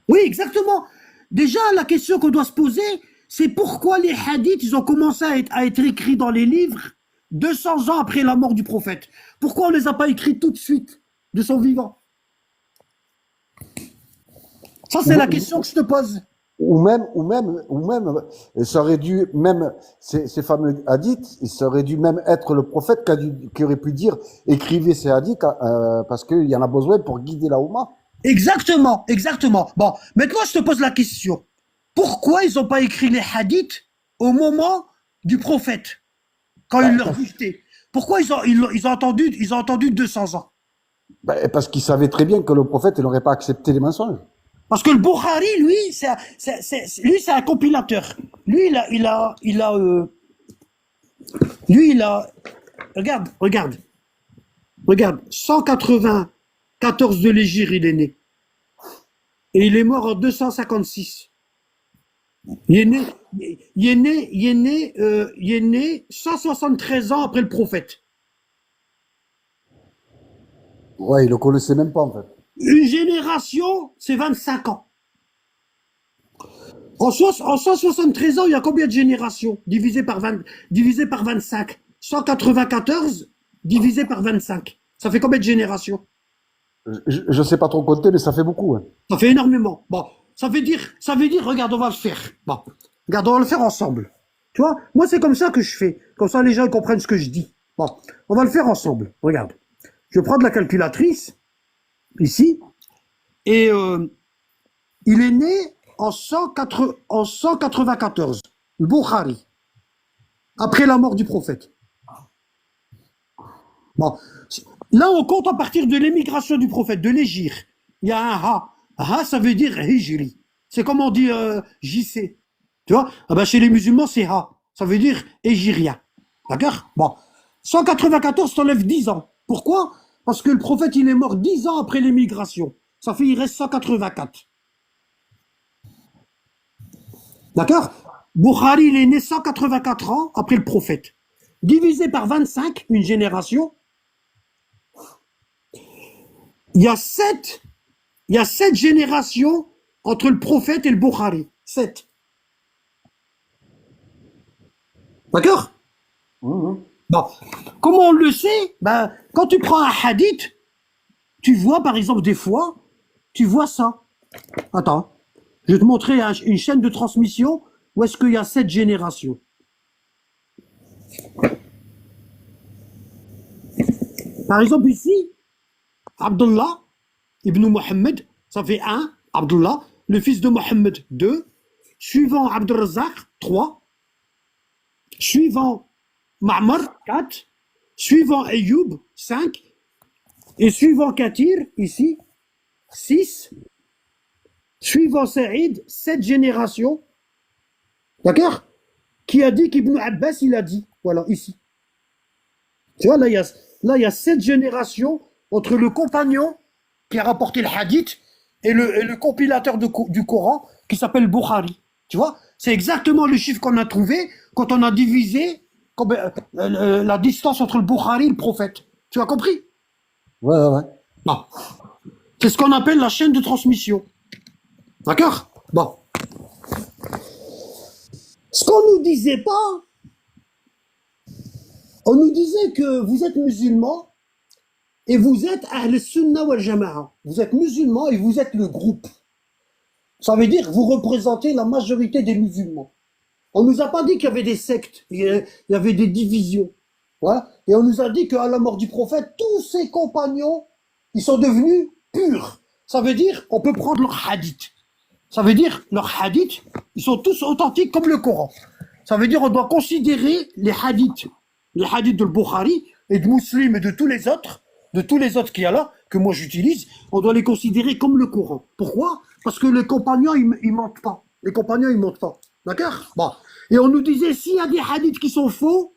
Oui, exactement. Déjà, la question qu'on doit se poser, c'est pourquoi les hadiths, ils ont commencé à être écrits dans les livres 200 ans après la mort du prophète. Pourquoi on ne les a pas écrits tout de suite, de son vivant? Ça, c'est la question que je te pose. Ou même, ça aurait dû, même, ces fameux hadiths, il aurait dû même être le prophète qui aurait pu dire, écrivez ces hadiths, parce qu'il y en a besoin pour guider la Oumma. Exactement, exactement. Bon, maintenant, je te pose la question. Pourquoi ils n'ont pas écrit les hadiths au moment du prophète, quand il leur dictait? Pourquoi ils ont attendu 200 ans? Ben, parce qu'ils savaient très bien que le prophète n'aurait pas accepté les mensonges. Parce que le Bukhari, lui, c'est un compilateur. Lui, regarde, 194 de l'Hégire, il est né. Et il est mort en 256. Il est né 173 ans après le prophète. Ouais, il le connaissait même pas, en fait. Une génération, c'est 25 ans. En 173 ans, il y a combien de générations divisé par 25? 194 divisé par 25. Ça fait combien de générations? Je sais pas trop compter, mais ça fait beaucoup, hein. Ça fait énormément. Bon, ça veut dire, regarde, on va le faire. Bon, regarde, on va le faire ensemble. Tu vois, moi, c'est comme ça que je fais. Comme ça, les gens comprennent ce que je dis. Bon, on va le faire ensemble. Regarde. Je prends de la calculatrice, ici, et il est né en 194, le Bukhari. après la mort du prophète. Bon. Là, on compte à partir de l'émigration du prophète, de l'Égir. Il y a un Ha. Ha, ça veut dire Hijri. C'est comme on dit JC. Tu vois? Ah ben, chez les musulmans, c'est Ha. Ça veut dire Égirien. D'accord? Bon. 194 t'enlève 10 ans. Pourquoi? Parce que le prophète, il est mort 10 ans après l'émigration. Ça fait, il reste 184. D'accord? Bukhari, il est né 184 ans après le prophète. Divisé par 25, une génération, il y a 7 générations entre le prophète et le Bukhari. 7. D'accord? Bon. Comment on le sait? Ben, quand tu prends un hadith, tu vois, par exemple, des fois, tu vois ça. Attends, je vais te montrer une chaîne de transmission où est-ce qu'il y a 7 générations. Par exemple, ici, Abdullah ibn Muhammad, ça fait 1, Abdullah, le fils de Mohammed, 2, suivant Abdurrazzaq, 3, suivant Ma'mar, 4, suivant Ayoub, 5, et suivant Kathir, ici, 6, suivant Saïd, 7 générations, d'accord? Qui a dit qu'Ibn Abbas, il a dit, voilà, ici. Tu vois, là, il y a 7 générations entre le compagnon qui a rapporté le hadith et le compilateur du Coran qui s'appelle Bukhari. Tu vois, c'est exactement le chiffre qu'on a trouvé quand on a divisé la distance entre le Bukhari et le prophète. Tu as compris? Ouais. Non. C'est ce qu'on appelle la chaîne de transmission. D'accord? Bon. Ce qu'on nous disait pas, on nous disait que vous êtes musulmans et vous êtes Ahl Sunnah wal Jama'a. Vous êtes musulmans et vous êtes le groupe. Ça veut dire que vous représentez la majorité des musulmans. On nous a pas dit qu'il y avait des sectes, il y avait des divisions. Voilà. Et on nous a dit qu'à la mort du prophète, tous ses compagnons, ils sont devenus purs. Ça veut dire qu'on peut prendre leur hadith. Ça veut dire leurs hadiths, ils sont tous authentiques comme le Coran. Ça veut dire qu'on doit considérer les hadiths de Bukhari et de Muslim et de tous les autres qu'il y a là, que moi j'utilise, on doit les considérer comme le Coran. Pourquoi? Parce que les compagnons, ils mentent pas. Les compagnons, ils mentent pas. D'accord? Bon. Et on nous disait, s'il y a des hadiths qui sont faux,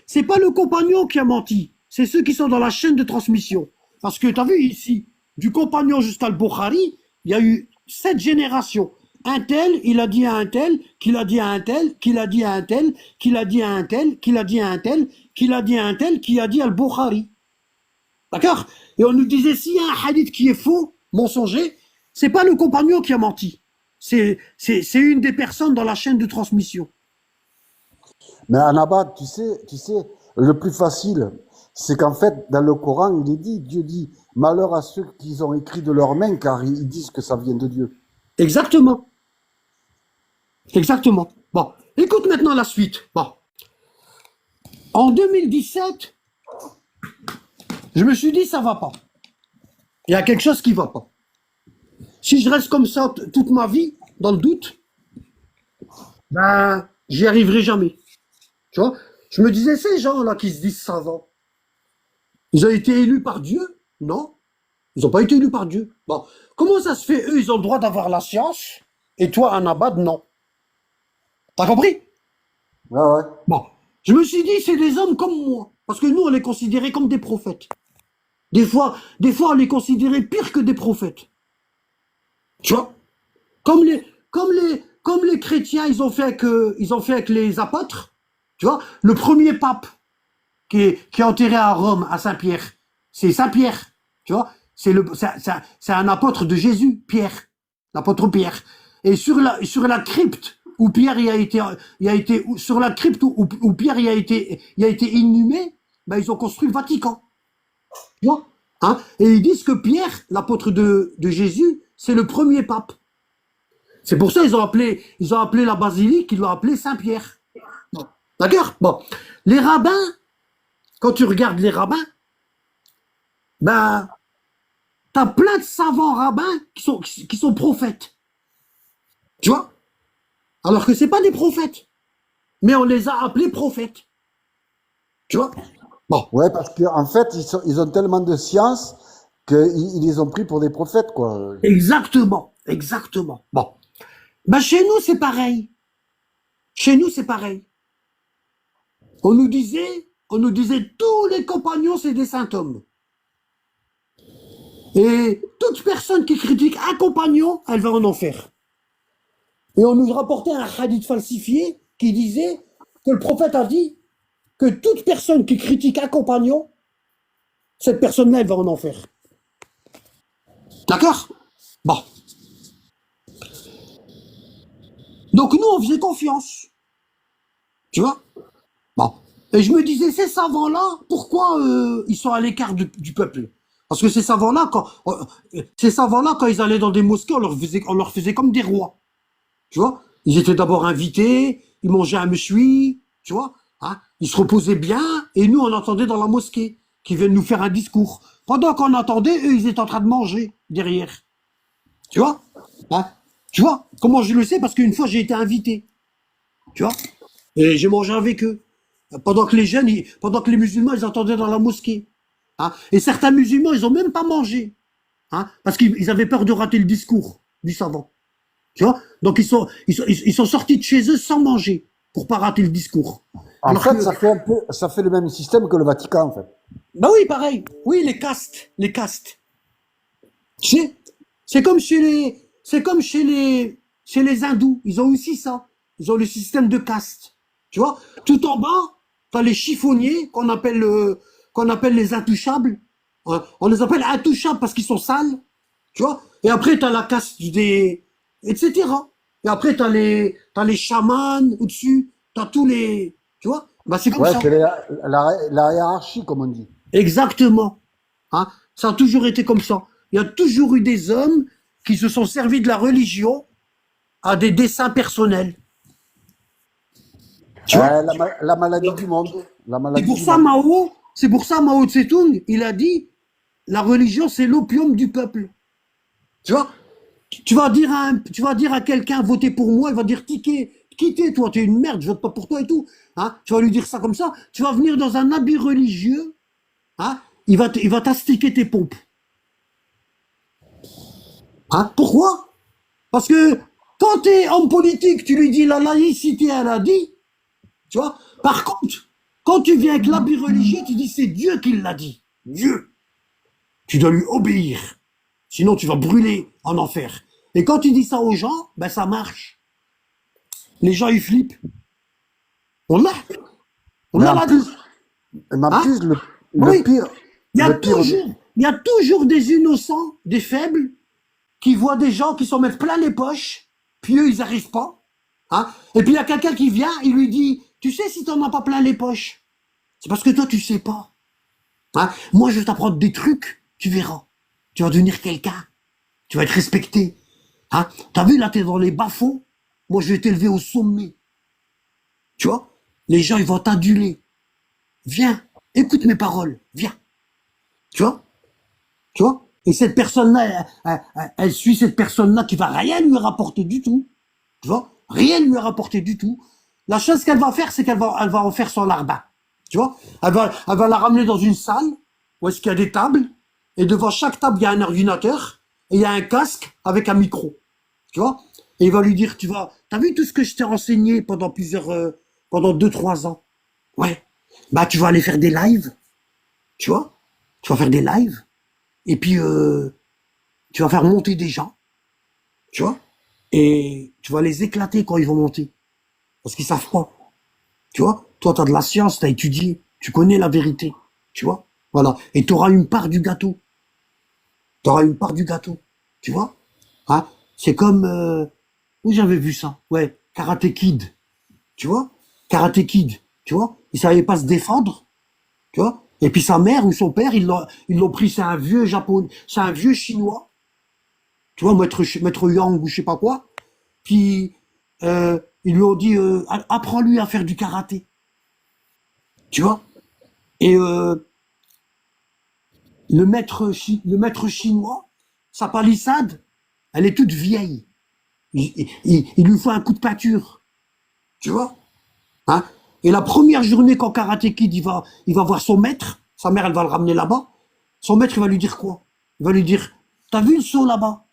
c'est pas le compagnon qui a menti, c'est ceux qui sont dans la chaîne de transmission. Parce que tu as vu ici, du compagnon jusqu'à le Bukhari, il y a eu 7 générations. Un tel, il a dit à un tel, qu'il a dit à un tel, qu'il a dit à un tel, qu'il a dit à un tel, qu'il a dit à un tel, qu'il a dit à un tel, qui a dit à le Bukhari. D'accord? Et on nous disait, s'il y a un hadith qui est faux, mensonger, c'est pas le compagnon qui a menti. C'est une des personnes dans la chaîne de transmission. Mais Anabad, tu sais, le plus facile, c'est qu'en fait, dans le Coran, il est dit, Dieu dit, malheur à ceux qui ont écrit de leurs mains, car ils disent que ça vient de Dieu. Exactement. Exactement. Bon, écoute maintenant la suite. Bon. En 2017, je me suis dit, ça va pas. Il y a quelque chose qui va pas. Si je reste comme ça toute ma vie, dans le doute, ben, j'y arriverai jamais. Tu vois? Je me disais, ces gens-là qui se disent savants, ils ont été élus par Dieu? Non. Ils n'ont pas été élus par Dieu. Bon. Comment ça se fait, eux, ils ont le droit d'avoir la science, et toi, Anabad, non? T'as compris? Ouais. Bon. Je me suis dit, c'est des hommes comme moi. Parce que nous, on les considérait comme des prophètes. Des fois, on les considérait pire que des prophètes. Tu vois? Comme les chrétiens, ils ont fait avec les apôtres. Tu vois? Le premier pape qui est enterré à Rome, à Saint-Pierre, c'est Saint-Pierre. Tu vois? C'est un apôtre de Jésus, Pierre. L'apôtre Pierre. Et sur la crypte où Pierre sur la crypte où Pierre a été inhumé, ben, ils ont construit le Vatican. Tu vois? Hein? Et ils disent que Pierre, l'apôtre de Jésus, c'est le premier pape. C'est pour ça qu'ils ont appelé la basilique, ils l'ont appelé Saint-Pierre. Bon. D'accord? Bon. Les rabbins, quand tu regardes les rabbins, ben, t'as plein de savants rabbins qui sont prophètes. Tu vois? Alors que c'est pas des prophètes. Mais on les a appelés prophètes. Tu vois? Bon, Ouais, parce qu'en fait, ils ont tellement de science qu'ils les ont pris pour des prophètes, quoi. exactement, exactement. Bon. Ben chez nous, c'est pareil. Chez nous, c'est pareil. On nous disait, tous les compagnons, c'est des saints hommes. Et toute personne qui critique un compagnon, elle va en enfer. Et on nous rapportait un hadith falsifié qui disait que le prophète a dit que toute personne qui critique un compagnon, cette personne-là, elle va en enfer. D'accord? Bon. Donc nous, on faisait confiance. Tu vois? Bon. Et je me disais, ces savants-là, pourquoi ils sont à l'écart du peuple? Parce que ces savants-là, quand ils allaient dans des mosquées, on leur faisait comme des rois. Tu vois? Ils étaient d'abord invités, ils mangeaient un mechoui, tu vois? Hein? Ils se reposaient bien, et nous, on entendait dans la mosquée, qu'ils viennent nous faire un discours. Pendant qu'on entendait, eux, ils étaient en train de manger derrière. Tu vois? Hein? Tu vois? Comment je le sais? Parce qu'une fois, j'ai été invité. Tu vois? Et j'ai mangé avec eux. Pendant que les musulmans, ils entendaient dans la mosquée. Hein? Et certains musulmans, ils ont même pas mangé. Hein? Parce qu'ils avaient peur de rater le discours du savant. Tu vois? Donc ils sont sortis de chez eux sans manger pour pas rater le discours. En Alors fait, que, ça fait le même système que le Vatican, en fait. bah oui, pareil. Oui, les castes. Tu sais, c'est comme chez les hindous. Ils ont aussi ça. Ils ont le système de caste. Tu vois? Tout en bas, t'as les chiffonniers qu'on appelle les intouchables. On les appelle intouchables parce qu'ils sont sales. Tu vois? Et après, t'as la caste etc. Et après, t'as les chamans au-dessus. T'as tous les, tu vois? Bah, c'est comme Ouais, ça. c'est la hiérarchie, comme on dit. Exactement. Hein? Ça a toujours été comme ça. Il y a toujours eu des hommes qui se sont servis de la religion à des desseins personnels. Tu vois? La maladie du monde. La C'est maladie pour du ça monde. Mao Tse-tung, il a dit, la religion, c'est l'opium du peuple. Tu vois? Tu vas dire à quelqu'un, votez pour moi, il va dire, quittez, toi, t'es une merde, je vote pas pour toi et tout. Hein? Tu vas lui dire ça comme ça. Tu vas venir dans un habit religieux, hein? Il va t'astiquer tes pompes. Hein? Pourquoi? Parce que quand tu es homme politique, tu lui dis la laïcité, elle a dit, tu vois. Par contre, quand tu viens avec l'habit religieux, tu dis c'est Dieu qui l'a dit. Dieu. Tu dois lui obéir. Sinon, tu vas brûler en enfer. Et quand tu dis ça aux gens, ben ça marche. Les gens, ils flippent. On a, on Mais a en la... plus, Hein? le Oui. pire, Il y a le pire, toujours, il y a toujours des innocents, des faibles, qui voient des gens qui s'en mettent plein les poches, puis eux, ils n'arrivent pas. Hein? Et puis il y a quelqu'un qui vient, il lui dit, tu sais si t'en as pas plein les poches, c'est parce que toi, tu sais pas. Hein? Moi, je vais t'apprendre des trucs, tu verras. Tu vas devenir quelqu'un. Tu vas être respecté. Hein? T'as vu, là, t'es dans les bas-fonds. Moi, je vais t'élever au sommet. Tu vois? Les gens, ils vont t'aduler. Viens, écoute mes paroles, viens. Tu vois? Tu vois? Et cette personne-là, elle suit cette personne-là qui va rien lui rapporter du tout. Tu vois? Rien lui rapporter du tout. La chose qu'elle va faire, c'est qu'elle va en faire son larbin. Tu vois? Elle va la ramener dans une salle où est-ce qu'il y a des tables. Et devant chaque table, il y a un ordinateur. Et il y a un casque avec un micro. Tu vois? Et il va lui dire, t'as vu tout ce que je t'ai renseigné pendant 2, 3 ans? Ouais. Bah, tu vas aller faire des lives. Tu vois? Tu vas faire des lives. Et puis, tu vas faire monter des gens, tu vois, et tu vas les éclater quand ils vont monter, parce qu'ils savent pas, tu vois. Toi, tu as de la science, tu as étudié, tu connais la vérité, tu vois. Voilà, et tu auras une part du gâteau. Tu auras une part du gâteau, tu vois. Hein? C'est comme, où j'avais vu ça? Ouais, Karate Kid, tu vois. Karate Kid, tu vois. Il savait pas se défendre, tu vois. Et puis sa mère ou son père, ils l'ont pris, c'est un vieux japonais, c'est un vieux chinois, tu vois, maître Yang ou je sais pas quoi. Puis ils lui ont dit, apprends-lui à faire du karaté, tu vois. Et le maître chinois, sa palissade, elle est toute vieille. il lui faut un coup de peinture. Tu vois? Hein? Et la première journée quand Karate Kid il va voir son maître, sa mère elle va le ramener là-bas, son maître il va lui dire quoi? Il va lui dire, t'as vu le seau là-bas?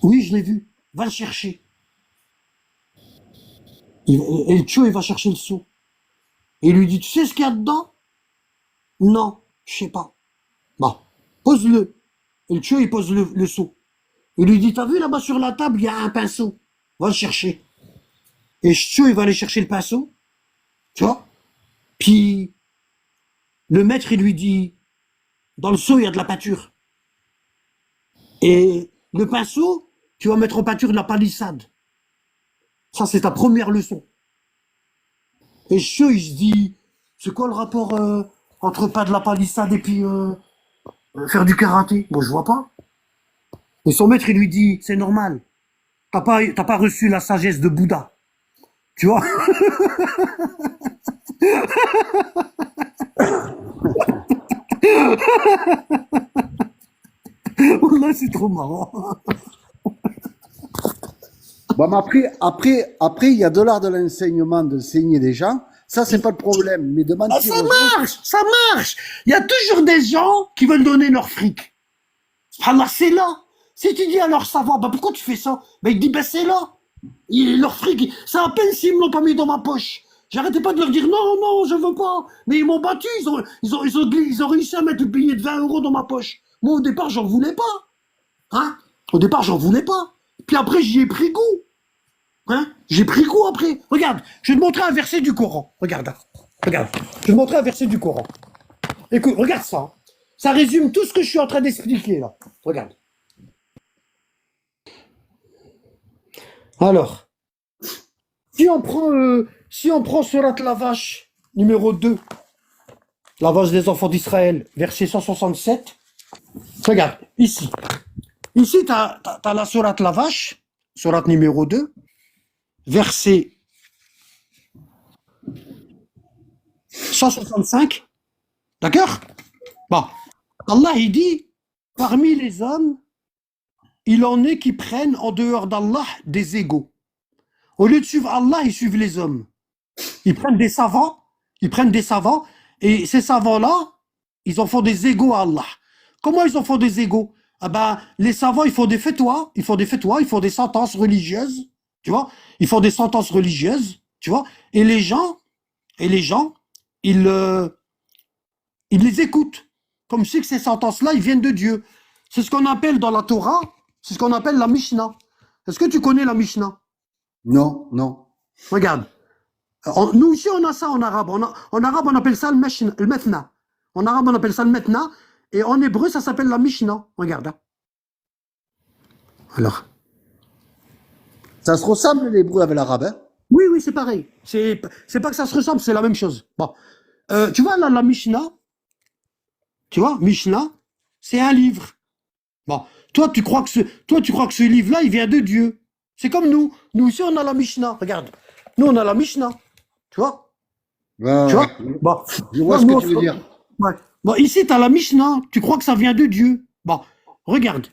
Oui, je l'ai vu. Va le chercher. Et le Tio il va chercher le seau. Et il lui dit, tu sais ce qu'il y a dedans? Non, je sais pas. Bon, pose-le. Et le Tio il pose le seau. Il lui dit, t'as vu là-bas sur la table, il y a un pinceau. Va le chercher. Et Tio il va aller chercher le pinceau. Tu vois? Puis le maître il lui dit, dans le seau il y a de la peinture. Et le pinceau, tu vas mettre en peinture de la palissade. Ça, c'est ta première leçon. Et Tio il se dit, c'est quoi le rapport entre pas de la palissade et puis faire du karaté? Bon, je vois pas. Et son maître, il lui dit, c'est normal. T'as pas reçu la sagesse de Bouddha. Tu vois? Là, c'est trop marrant. Bon, mais après, il y a de l'art de l'enseignement, de saigner des gens. Ça, c'est pas le problème. Mais de Ah, mentir ça aux gens, marche, ça marche. Il y a toujours des gens qui veulent donner leur fric. Allah, c'est là. Si tu dis à leur savoir, bah pourquoi tu fais ça? Bah il dit, bah c'est là. Leur fric, c'est à peine s'ils me l'ont pas mis dans ma poche. J'arrêtais pas de leur dire, non, non, je veux pas. Mais ils m'ont battu, ils ont réussi à mettre le billet de 20 euros dans ma poche. Moi, au départ, j'en voulais pas. Hein? Au départ, j'en voulais pas. Puis après, j'y ai pris goût. Hein? J'ai pris goût après. Regarde, je vais te montrer un verset du Coran. Regarde, regarde. Je vais te montrer un verset du Coran. Écoute, regarde ça. Ça résume tout ce que je suis en train d'expliquer là. Regarde. Alors, si on prend Surat la vache, numéro 2, la vache des enfants d'Israël, verset 167, regarde, ici. Ici, t'as la Surat la vache, Surat numéro 2, verset 165, d'accord? Bon, Allah, il dit, parmi les hommes, il en est qui prennent en dehors d'Allah des égaux. Au lieu de suivre Allah, ils suivent les hommes. Ils prennent des savants, et ces savants-là, ils en font des égaux à Allah. Comment ils en font des égaux? Ah ben, les savants, ils font des fatwas, ils font des sentences religieuses, tu vois? Ils font des sentences religieuses, tu vois? Et les gens, ils les écoutent, comme si que ces sentences-là, ils viennent de Dieu. C'est ce qu'on appelle dans la Torah, c'est ce qu'on appelle la Mishnah. Est-ce que tu connais la Mishnah? non, non. Regarde. Nous ici, on a ça en arabe. En arabe, on appelle ça le methna. En arabe, on appelle ça le methna. Et en hébreu, ça s'appelle la Mishnah. Regarde. Hein. Alors. Ça se ressemble l'hébreu avec l'arabe, hein? Oui, oui, c'est pareil. C'est pas que ça se ressemble, c'est la même chose. Bon. Tu vois, là, la Mishnah, tu vois, Mishnah, c'est un livre. Bon. Toi, tu crois que ce livre-là, il vient de Dieu. C'est comme nous. Nous ici, on a la Mishnah. Regarde. Nous, on a la Mishnah. Tu vois? Ouais, Tu vois? ouais. Bon. Je vois Là, ce nous, que tu veux dire. Ouais. Bon, ici, tu as la Mishnah. Tu crois que ça vient de Dieu. Bon, regarde.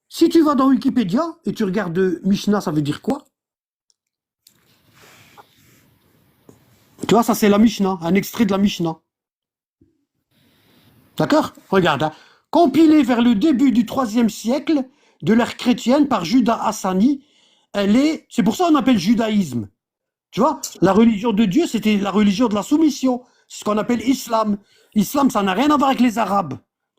Si tu vas dans Wikipédia et tu regardes Mishnah, ça veut dire quoi? Tu vois, ça, c'est la Mishnah. Un extrait de la Mishnah. D'accord? Regarde. Hein. Compilée vers le début du IIIe siècle de l'ère chrétienne par Judas Hassani, c'est pour ça qu'on appelle judaïsme. Tu vois, la religion de Dieu, c'était la religion de la soumission. C'est ce qu'on appelle islam. Islam, ça n'a rien à voir avec les Arabes.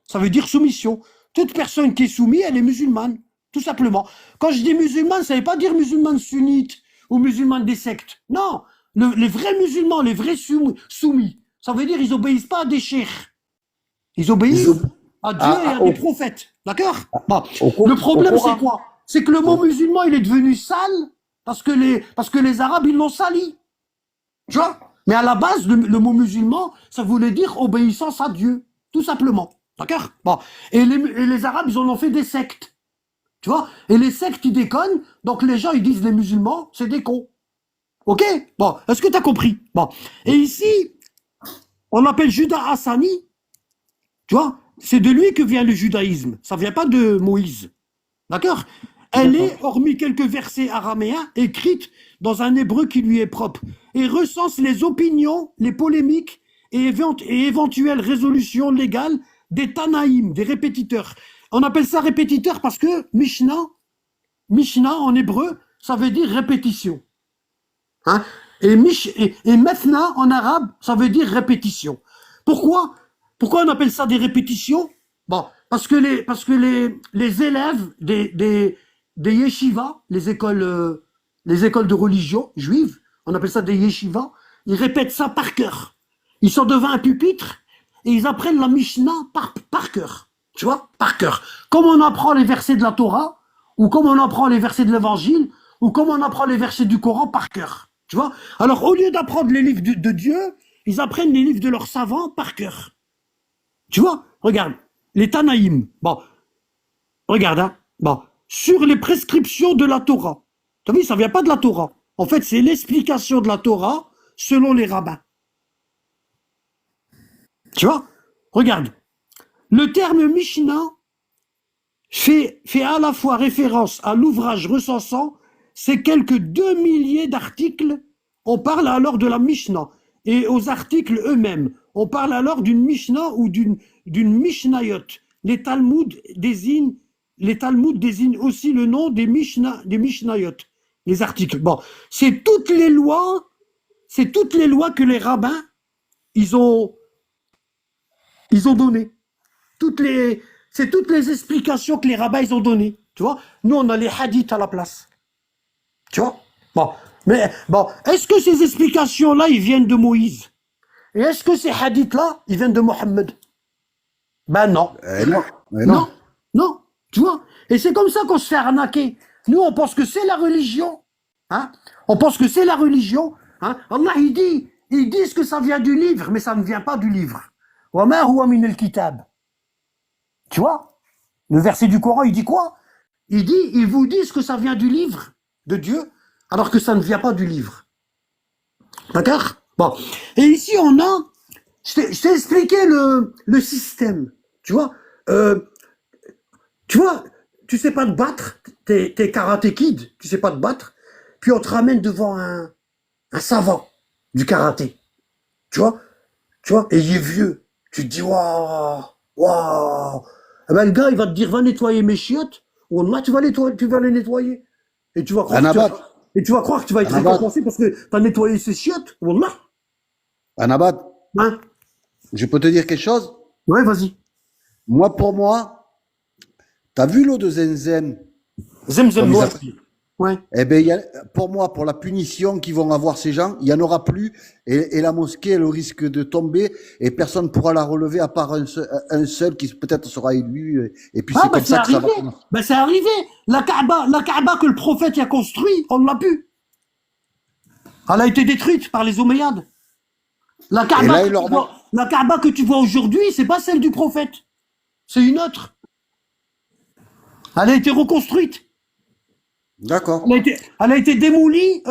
Ça veut dire soumission. Toute personne qui est soumise, elle est musulmane. Tout simplement. Quand je dis musulmane, ça ne veut pas dire musulmane sunnite ou musulmane des sectes. Non. Les vrais musulmans, les vrais soumis, ça veut dire qu'ils obéissent pas à des cheikhs. Ils obéissent à Dieu et à des prophètes. D'accord? Bon. Le problème, c'est quoi? C'est que le mot musulman, il est devenu sale parce que les Arabes, ils l'ont sali. Tu vois? Mais à la base, le mot musulman, ça voulait dire obéissance à Dieu. Tout simplement. D'accord? Bon. Et les Arabes, ils en ont fait des sectes. Tu vois? Et les sectes, ils déconnent. Donc les gens, ils disent les musulmans, c'est des cons. Ok? Bon. Est-ce que tu as compris? Bon. Et ici, on appelle Judas Hassani. Tu vois? C'est de lui que vient le judaïsme. Ça vient pas de Moïse. D'accord? Elle D'accord. est, hormis quelques versets araméens, écrite dans un hébreu qui lui est propre et recense les opinions, les polémiques et éventuelles résolutions légales des Tanaïm, des répétiteurs. On appelle ça répétiteur parce que Mishnah en hébreu, ça veut dire répétition. Hein? Et Methna en arabe, ça veut dire répétition. Pourquoi? Pourquoi on appelle ça des répétitions? Bon, parce que les élèves des yeshivas, les écoles de religion juives, on appelle ça des yeshivas, ils répètent ça par cœur. Ils sont devant un pupitre et ils apprennent la Mishnah par cœur. Tu vois? Par cœur. Comme on apprend les versets de la Torah, ou comme on apprend les versets de l'Évangile, ou comme on apprend les versets du Coran par cœur. Tu vois? Alors, au lieu d'apprendre les livres de Dieu, ils apprennent les livres de leurs savants par cœur. Tu vois? Regarde, les Tanaïm. Bon, regarde, hein. Bon, sur les prescriptions de la Torah. Tu as vu, ça vient pas de la Torah. En fait, c'est l'explication de la Torah selon les rabbins. Tu vois? Regarde. Le terme Mishnah fait à la fois référence à l'ouvrage recensant ces quelques 2 milliers d'articles. On parle alors de la Mishnah et aux articles eux-mêmes. On parle alors d'une Mishnah ou d'une Mishnayot. Les Talmuds désignent aussi le nom des Mishnayot, les articles. Bon, c'est toutes les lois que les rabbins ils ont données. C'est toutes les explications que les rabbins ils ont données. Tu vois? Nous, on a les hadiths à la place. Tu vois? Bon. Mais, bon, est-ce que ces explications-là, ils viennent de Moïse? Et est-ce que ces hadiths-là, ils viennent de Mohammed? Ben non. Non. Non. Non. Tu vois? Et c'est comme ça qu'on se fait arnaquer. Nous, on pense que c'est la religion. Hein? On pense que c'est la religion. Hein? Allah, ils disent que ça vient du livre, mais ça ne vient pas du livre. Wa ma huwa min al-kitab. Tu vois? Le verset du Coran, il dit quoi? Ils vous disent que ça vient du livre de Dieu, alors que ça ne vient pas du livre. D'accord? Bon. Et ici, je t'ai expliqué le système. Tu vois? Tu vois, tu sais pas te battre, t'es karaté kid, tu sais pas te battre, puis on te ramène devant un savant du karaté. Tu vois? Et il est vieux. Tu te dis, waouh, waouh. Eh ben, le gars, il va te dire, va nettoyer mes chiottes. Wallah, tu vas les nettoyer. Et tu vas croire Anabat, que tu vas être Anabat, récompensé parce que tu as nettoyé ses chiottes. Wallah. Anabat, Hein? je peux te dire quelque chose? Ouais, vas-y. Moi, pour moi, t'as vu l'eau de Zenzem, Zemzem, comme ils ouais. appellent? Ouais. Eh ben, pour moi, pour la punition qu'ils vont avoir ces gens, il n'y en aura plus. Et la mosquée, elle risque de tomber et personne ne pourra la relever à part un seul qui peut-être sera élu. Et puis Ah, c'est ben comme c'est ça que ça va arrivé. commencer. Ben c'est arrivé. La Kaaba que le prophète y a construit, on l'a pu. Elle a été détruite par les Omeyyades. La Et Kaaba là, que il leur tu manque. vois, la Kaaba que tu vois aujourd'hui, c'est pas celle du prophète. C'est une autre. Elle a été reconstruite. D'accord. Elle a été démolie.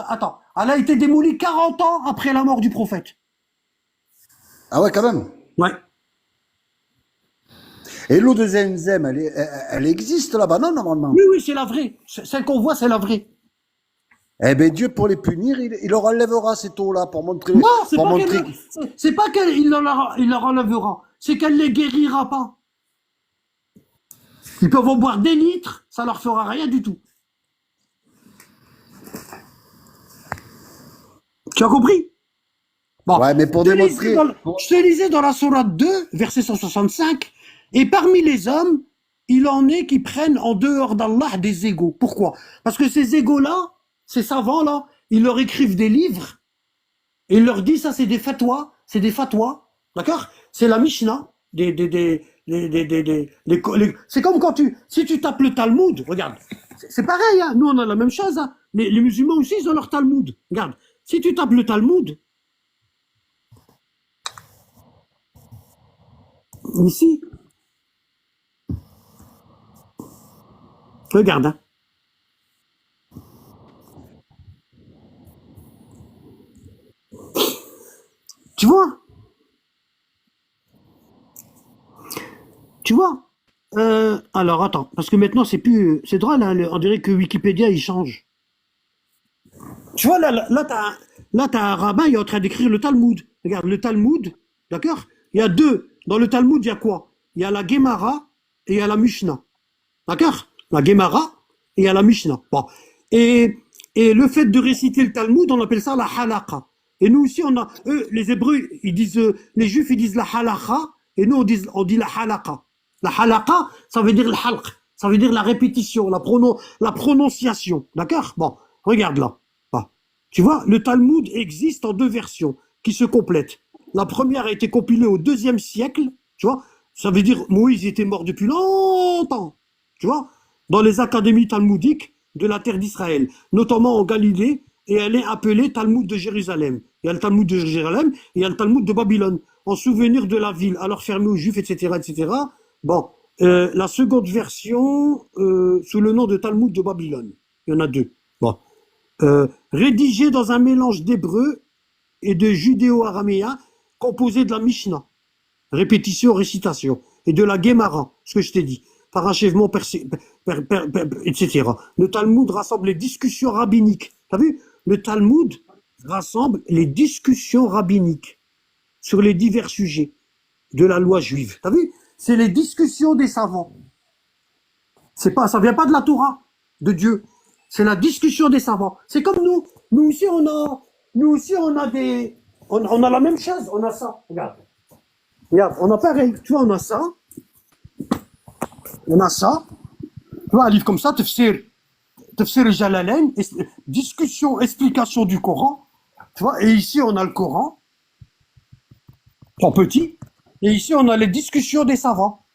Attends. Elle a été démolie 40 ans après la mort du prophète. Ah ouais, quand même. Ouais. Et l'eau de Zenzem, elle existe là-bas, non, normalement. Oui, oui, c'est la vraie. Celle qu'on voit, c'est la vraie. Eh ben, Dieu, pour les punir, il leur enlèvera cette eau-là pour montrer, Non, c'est pour pas montrer. c'est pas qu'il leur enlèvera. C'est qu'elle les guérira pas. Ils peuvent en boire des litres, ça leur fera rien du tout. Tu as compris? Bon, Ouais, mais pour démontrer. je te lisais dans la sourate 2, verset 165, et parmi les hommes, il en est qui prennent en dehors d'Allah des égaux. Pourquoi? Parce que ces égaux-là, ces savants-là, ils leur écrivent des livres, et ils leur disent ça, c'est des fatwas, d'accord? C'est la Mishnah, c'est comme quand si tu tapes le Talmud, regarde, c'est pareil, hein, nous on a la même chose, hein. Les musulmans aussi, ils ont leur Talmud. Regarde, si tu tapes le Talmud, ici, regarde, hein. Tu vois? Tu vois? Alors, attends, parce que maintenant, c'est plus. C'est drôle, hein, on dirait que Wikipédia, il change. Tu vois, là, t'as un rabbin, il est en train d'écrire le Talmud. Regarde, le Talmud, d'accord? Il y a deux. Dans le Talmud, il y a quoi? Il y a la Gemara et il y a la Mishnah. D'accord? La Gemara et il y a la Mishnah. Bon. Et, et le fait de réciter le Talmud, on appelle ça la halaqa. Et nous aussi, eux, les Hébreux, ils disent, les Juifs, ils disent la halaqa, et nous, on dit la halaqa. La halaqa, ça veut dire le halq, ça veut dire la répétition, la prononciation. D'accord? Bon, regarde là. Bon. Tu vois, le Talmud existe en deux versions qui se complètent. La première a été compilée au IIe siècle, tu vois. Ça veut dire Moïse était mort depuis longtemps, tu vois, dans les académies talmudiques de la terre d'Israël, notamment en Galilée, et elle est appelée Talmud de Jérusalem. Il y a le Talmud de Jérusalem et il y a le Talmud de Babylone, en souvenir de la ville, alors fermée aux Juifs, etc., etc. Bon, la seconde version, sous le nom de Talmud de Babylone. Il y en a deux. Bon. Rédigé dans un mélange d'hébreu et de judéo-araméen, composé de la Mishnah, répétition, récitation, et de la Gemara, ce que je t'ai dit, parachèvement, etc. Le Talmud rassemble les discussions rabbiniques. T'as vu? Le Talmud rassemble les discussions rabbiniques sur les divers sujets de la loi juive. T'as vu? C'est les discussions des savants. Ça vient pas de la Torah, de Dieu. C'est la discussion des savants. C'est comme nous. Nous aussi, on a la même chose. On a ça. Regarde. Regarde, on a pareil. Tu vois, on a ça. On a ça. Tu vois, un livre comme ça, Tafsir Jalalain, discussion, explication du Coran. Tu vois, et ici, on a le Coran, en petit. Et ici, on a les discussions des savants.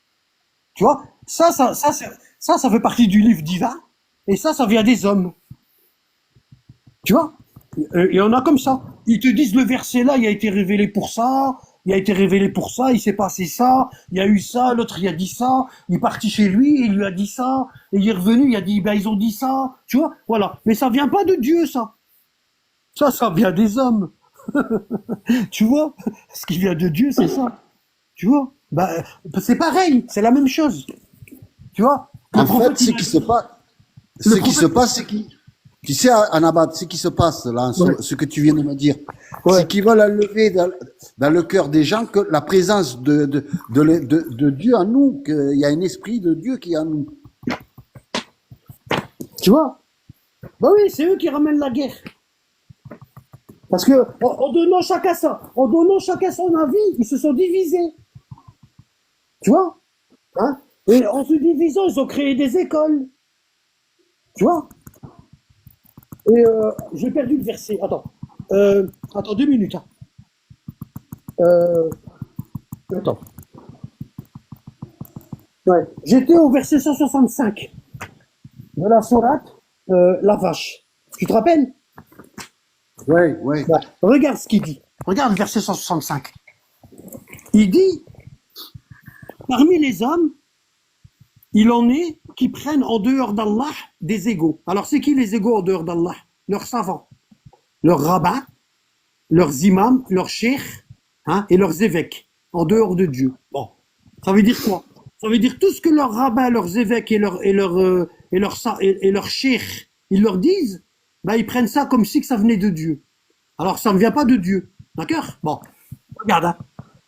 Tu vois, ça fait partie du livre divin. Et ça vient des hommes. Tu vois? Et on a comme ça. Ils te disent le verset là, il a été révélé pour ça, il a été révélé pour ça, il s'est passé ça, il y a eu ça, l'autre il a dit ça, il est parti chez lui, il lui a dit ça, et il est revenu, il a dit, ben ils ont dit ça, tu vois? Voilà. Mais ça vient pas de Dieu, ça. Ça vient des hommes. Tu vois? Ce qui vient de Dieu, c'est ça. Tu vois? Ben, c'est pareil, c'est la même chose. Tu vois? Le En fait, prophète, ce il a qui dit- se passe, le ce qui se prophète, passe, c'est qui, tu sais, Anabat, ce qui se passe là, ouais, ce que tu viens de me dire, ouais. c'est qu'ils veulent enlever dans le cœur des gens que la présence de Dieu en nous, qu'il y a un esprit de Dieu qui est en nous. Tu vois? Bah oui, c'est eux qui ramènent la guerre. Parce que en donnant chacun son avis, ils se sont divisés. Tu vois? Hein? Et en se divisant, ils ont créé des écoles. Tu vois? Et j'ai perdu le verset. Attends 2 minutes. Hein. Euh, attends. Ouais. J'étais au verset 165 de la sourate La Vache. Tu te rappelles? Oui, oui. Ouais. Regarde ce qu'il dit. Regarde le verset 165. Il dit, parmi les hommes, il en est qui prennent en dehors d'Allah des égaux. Alors c'est qui les égaux en dehors d'Allah? Leurs savants, leurs rabbins, leurs imams, leurs cheikhs, hein, et leurs évêques, en dehors de Dieu. Bon, ça veut dire quoi? Ça veut dire tout ce que leurs rabbins, leurs évêques et leurs cheikhs, ils leur disent, bah, ils prennent ça comme si que ça venait de Dieu. Alors ça ne vient pas de Dieu. D'accord? Bon, regarde, hein.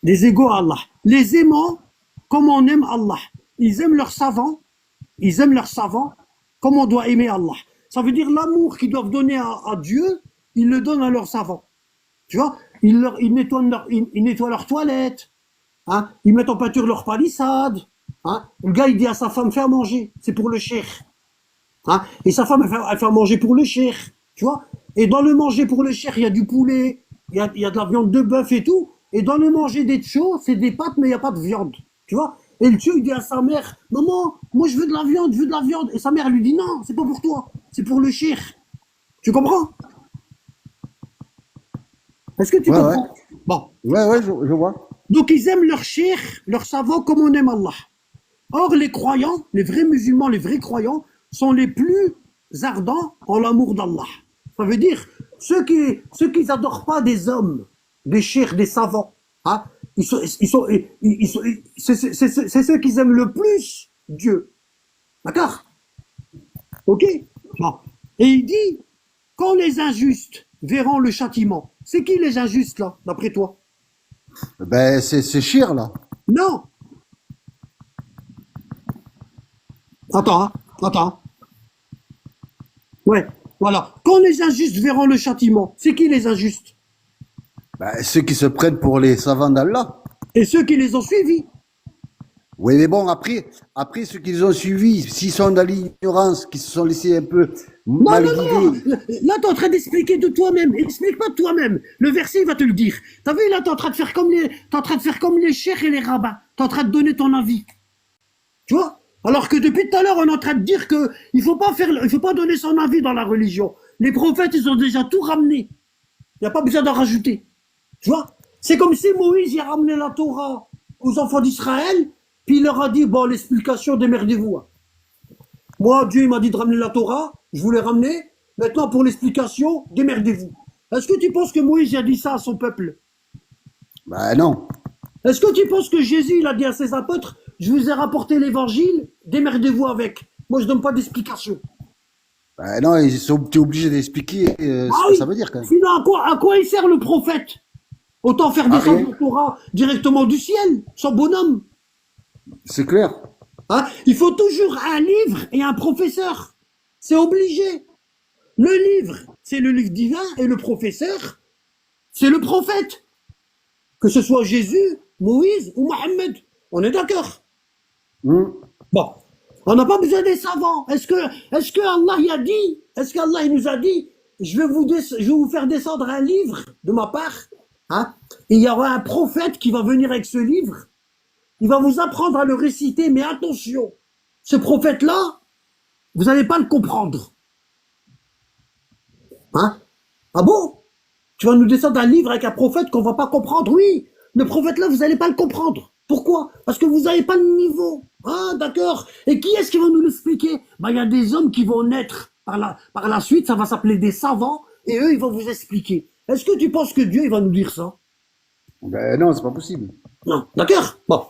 Les égaux à Allah. Les aimants, comme on aime Allah. Ils aiment leurs savants, comme on doit aimer Allah. Ça veut dire l'amour qu'ils doivent donner à Dieu, ils le donnent à leurs savants. Tu vois? Ils nettoient leurs toilettes, hein? Ils mettent en peinture leurs palissades. Hein? Le gars, il dit à sa femme, fais à manger. C'est pour le cheikh. Hein? Et sa femme, elle fait à manger pour le cheikh. Tu vois? Et dans le manger pour le cheikh, il y a du poulet, il y a de la viande de bœuf et tout. Et dans le manger des tchos, c'est des pâtes, mais il n'y a pas de viande. Tu vois? Et le tchou, il dit à sa mère, maman, moi je veux de la viande, je veux de la viande. Et sa mère, elle lui dit, non, c'est pas pour toi, c'est pour le cheikh. Tu comprends? Est-ce que tu Ouais, ouais. comprends? Bon. Ouais, je vois. Donc ils aiment leur cheikh, leur savant comme on aime Allah. Or, les croyants, les vrais musulmans, les vrais croyants, sont les plus ardents en l'amour d'Allah. Ça veut dire, ceux qui n'adorent pas des hommes, des cheikhs, des savants, hein, c'est ceux qu'ils aiment le plus Dieu. D'accord? Ok? Bon. Et il dit, quand les injustes verront le châtiment, c'est qui les injustes là, d'après toi? Ben, c'est Chir, là. Non. Attends, hein, attends. Ouais, voilà. Quand les injustes verront le châtiment, c'est qui les injustes? Ben, ceux qui se prennent pour les savants d'Allah. Et ceux qui les ont suivis. Oui, mais bon, après ceux qui les ont suivis, s'ils sont dans l'ignorance, qui se sont laissés un peu Non, mal non, non. guidés. Là, t'es en train d'expliquer de toi-même. Explique pas de toi-même. Le verset, il va te le dire. T'as vu, là, t'es en train de faire comme t'es en train de faire comme les cheikhs et les rabbins. T'es en train de donner ton avis. Tu vois? Alors que depuis tout à l'heure, on est en train de dire que il faut pas donner son avis dans la religion. Les prophètes, ils ont déjà tout ramené. Il n'y a pas besoin d'en rajouter. Tu vois? C'est comme si Moïse y a ramené la Torah aux enfants d'Israël, puis il leur a dit, bon, l'explication, démerdez-vous. Hein. Moi, Dieu il m'a dit de ramener la Torah, je voulais ramener. Maintenant, pour l'explication, démerdez-vous. Est-ce que tu penses que Moïse a dit ça à son peuple? Ben non. Est-ce que tu penses que Jésus il a dit à ses apôtres, je vous ai rapporté l'évangile, démerdez-vous avec. Moi, je donne pas d'explication. Ben non, t'es obligé d'expliquer Ah ce que oui. ça veut dire, quand même. Sinon, à quoi il sert le prophète? Autant faire Ah, descendre rien. la Torah directement du ciel, son bonhomme. C'est clair. Hein? Il faut toujours un livre et un professeur. C'est obligé. Le livre, c'est le livre divin et le professeur, c'est le prophète. Que ce soit Jésus, Moïse ou Mohammed. On est d'accord? Hum. Bon. On n'a pas besoin des savants. Est-ce que Allah y a dit, est-ce qu'Allah il nous a dit, je vais vous faire descendre un livre de ma part, hein? Et il y aura un prophète qui va venir avec ce livre. Il va vous apprendre à le réciter, mais attention, ce prophète-là, vous n'allez pas le comprendre. Hein? Ah bon? Tu vas nous descendre un livre avec un prophète qu'on va pas comprendre? Oui, le prophète-là, vous n'allez pas le comprendre. Pourquoi? Parce que vous n'avez pas le niveau. Ah, d'accord. Et qui est-ce qui va nous l'expliquer? Ben, il y a des hommes qui vont naître par la suite, ça va s'appeler des savants, et eux, ils vont vous expliquer. Est-ce que tu penses que Dieu, il va nous dire ça? Ben non, c'est pas possible. Non, d'accord. Bon,